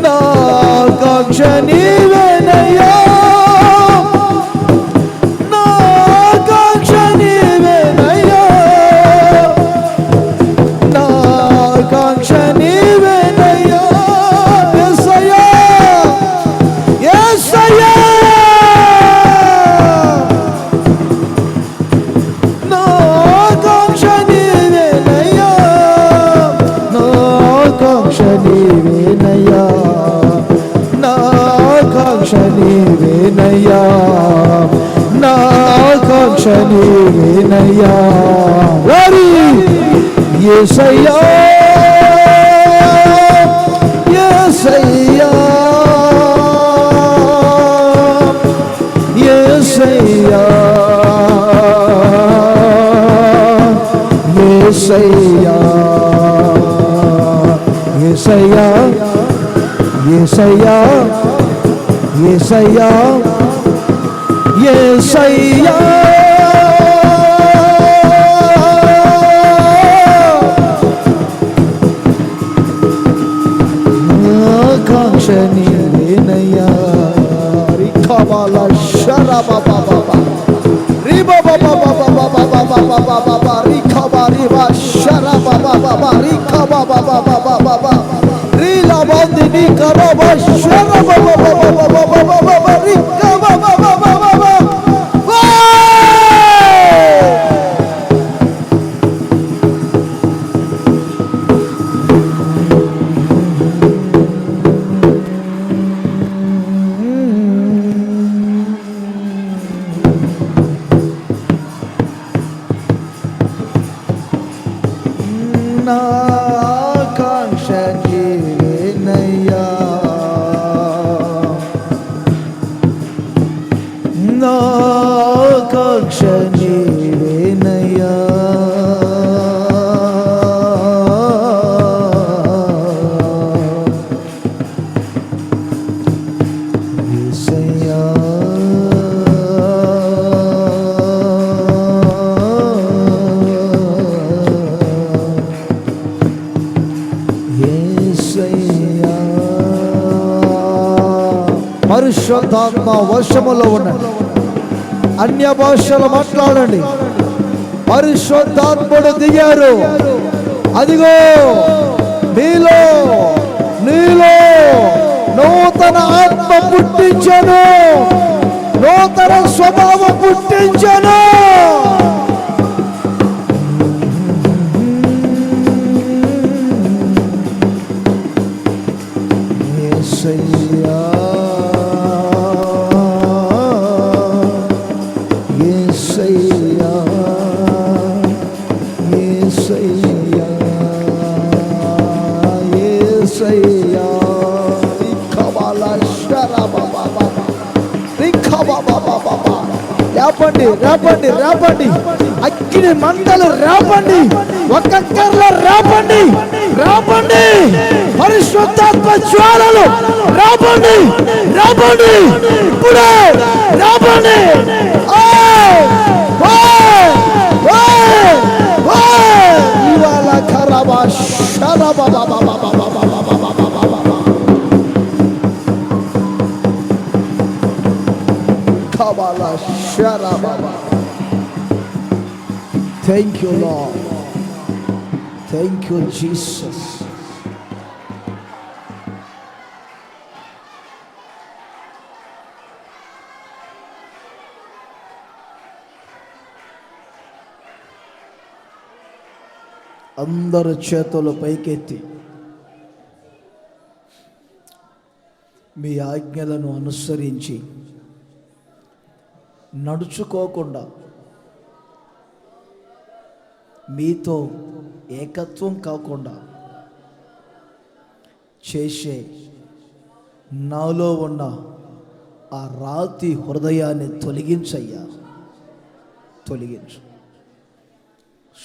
నా ఆకాంక్ష నీవేనయ్యా. నా ఆకాంక్ష నీవేనయ్యా. నా ఆకాంక్ష నీవేనయ్యా. యేసయ్యా యేసయ్యా నా ఆకాంక్ష నీవేనయ్యా. నా ఆకాంక్ష నీవేనయ్యా. నా ఆకాంక్ష నీవేనయ్యా. నా ఆకాంక్ష నీవేనయ్యా. యేసయ్యా యేసయ్యా యేసయ్యా యేసయ్యా యేసయ్యా యేసయ్యా యేసయ్యా యేసయ్యా ఆకాంక్ష నీవేనయ్యా. రిఖబాల శరబాబాబా రిబాబాబాబాబాబాబాబాబాబా రిఖబారిబా శరబాబాబాబా రిఖబాబాబాబాబాబా రిలాబందిని కరబా శరబాబాబాబాబాబాబా రిఖబాబాబాబాబా నా ఆకాంక్ష నీవేనయ్యా, నా ఆకాంక్ష నీవేనయ్యా. పరిశుద్ధాత్మ వర్షములో ఉండండి, అన్య భాషలు మాట్లాడండి. పరిశుద్ధాత్ముడు దిగారు. అదిగో నీలో నూతన ఆత్మ పుట్టించను, నూతన స్వభావం పుట్టించను. యేసయ్యా, యేసయ్యా, యేసయ్యా, యేసయ్యా. రేపండి రేపండి రేపండి, అగ్ని మంటలు రేపండి, ఒక్కొక్కరిలో రేపండి రేపండి, పరిశుద్ధాత్మ జ్వాలలు రేపండి రేపండి, ఇప్పుడే రేపండి. ఇవాళ ఖరాబా షరాబా బాబా బాబా బాబా బాబా బాబా. Thank you, Lord. Thank you, Jesus. అందరు చేతులు పైకెత్తి మీ ఆజ్ఞలను అనుసరించి నడుచుకోకుండా మీతో ఏకత్వం కాకుండా చేసే నాలో ఉన్న ఆ రాతి హృదయాన్ని తొలగించయ్యా, తొలగించు.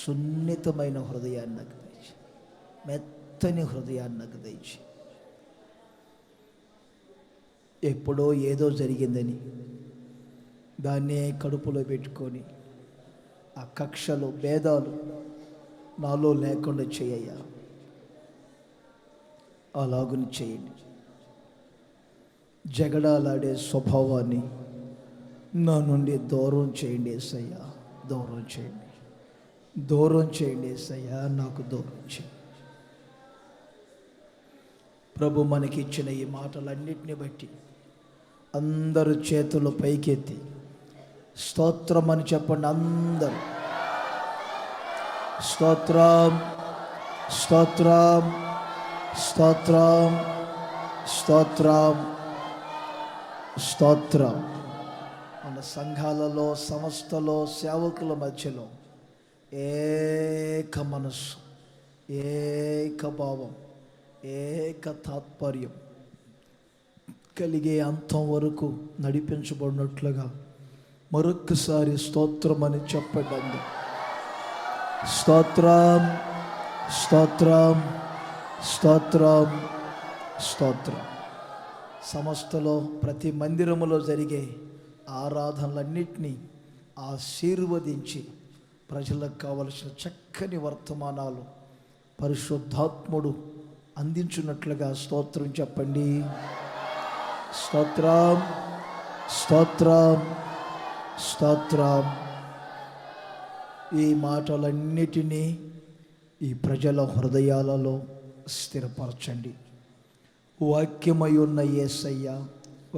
సున్నితమైన హృదయాన్ని నాకు దయచి, మెత్తని హృదయాన్ని నాకు దయచి. ఎప్పుడో ఏదో జరిగిందని దాన్నే కడుపులో పెట్టుకొని ఆ కక్షలు భేదాలు నాలో లేకుండా చేయయ్యా, అలాగుని చేయండి. జగడాలాడే స్వభావాన్ని నా నుండి దూరం చేయండి యేసయ్యా, దూరం చేయండి, దూరం చేయండి యేసయ్యా, నాకు దూరం చేయండి. ప్రభు మనకిచ్చిన ఈ మాటలన్నిటిని బట్టి అందరూ చేతులు పైకెత్తి స్తోత్రం అని చెప్పండి. అందరూ స్తోత్రం, స్తోత్రం, స్తోత్రం, స్తోత్రం, స్తోత్రం. మన సంఘాలలో, సంస్థలో, సేవకుల మధ్యలో ఏక మనస్సు, ఏక భావం, ఏక తాత్పర్యం కలిగే అంతం వరకు నడిపించబడినట్లుగా మరొక్కసారి స్తోత్రం అని చెప్పండి. స్తోత్రం, స్తోత్రం, స్తోత్రం, స్తోత్రం. సంస్థలో ప్రతి మందిరములో జరిగే ఆరాధనలన్నింటినీ ఆశీర్వదించి ప్రజలకు కావలసిన చక్కని వర్తమానాలు పరిశుద్ధాత్ముడు అందించున్నట్లుగా స్తోత్రం చెప్పండి. స్తోత్రం, స్తోత్రం, స్తోత్రం. ఈ మాటలన్నిటినీ ఈ ప్రజల హృదయాలలో స్థిరపరచండి. వాక్యమై ఉన్న యేసయ్య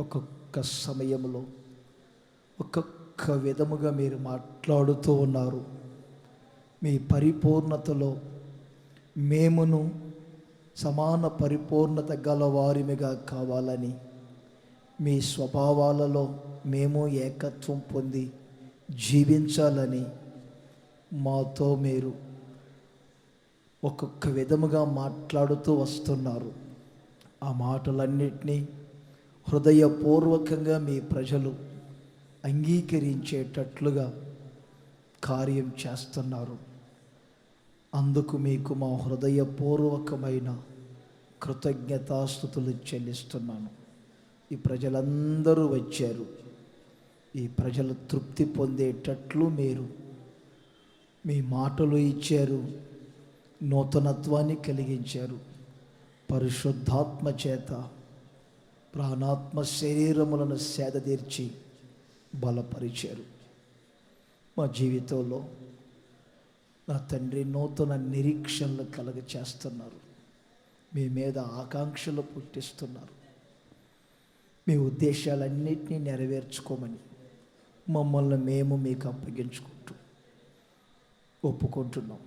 ఒక్కొక్క సమయంలో ఒక్కొక్క విధముగా మీరు మాట్లాడుతూ ఉన్నారు. మీ పరిపూర్ణతలో మేమును సమాన పరిపూర్ణత గలవారిమిగా కావాలని, మీ స్వభావాలలో మేము ఏకత్వం పొంది జీవించాలని మాతో మీరు ఒక్కొక్క విధముగా మాట్లాడుతూ వస్తున్నారు. ఆ మాటలన్నిటినీ హృదయపూర్వకంగా మీ ప్రజలు అంగీకరించేటట్లుగా కార్యం చేస్తున్నారు. అందుకు మీకు మా హృదయపూర్వకమైన కృతజ్ఞతాస్తుతులు చెల్లిస్తున్నాను. ఈ ప్రజలందరూ వచ్చారు. ఈ ప్రజలు తృప్తి పొందేటట్లు మీరు మీ మాటలు ఇచ్చారు, నూతనత్వాన్ని కలిగించారు. పరిశుద్ధాత్మ చేత ప్రాణాత్మ శరీరములను సేదతీర్చి బలపరిచారు. మా జీవితంలో నా తండ్రి నూతన నిరీక్షణలు కలగచేస్తున్నారు. మీ మీద ఆకాంక్షలు పుట్టిస్తున్నారు. మీ ఉద్దేశాలన్నింటినీ నెరవేర్చుకోమని మమ్మల్ని మేము మీకు అప్పగించుకుంటూ ఒప్పుకుంటున్నాం.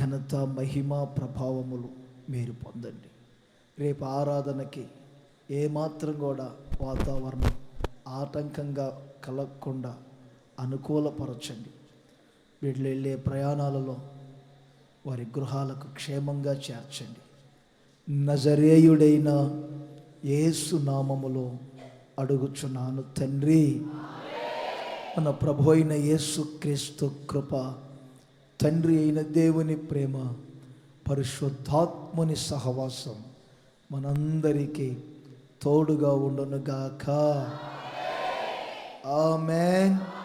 ఘనత, మహిమ, ప్రభావములు మీరు పొందండి. రేపు ఆరాధనకి ఏమాత్రం కూడా వాతావరణం ఆటంకంగా కలగకుండా అనుకూలపరచండి. వీళ్ళు వెళ్ళే ప్రయాణాలలో వారి గృహాలకు క్షేమంగా చేర్చండి. నజరేయుడైన యేసు నామములో అడుగుచున్నాను తండ్రి. మన ప్రభు అయిన యేసు క్రీస్తు కృప, తండ్రి అయిన దేవుని ప్రేమ, పరిశుద్ధాత్ముని సహవాసం మనందరికీ తోడుగా ఉండునుగాక. ఆమేన్.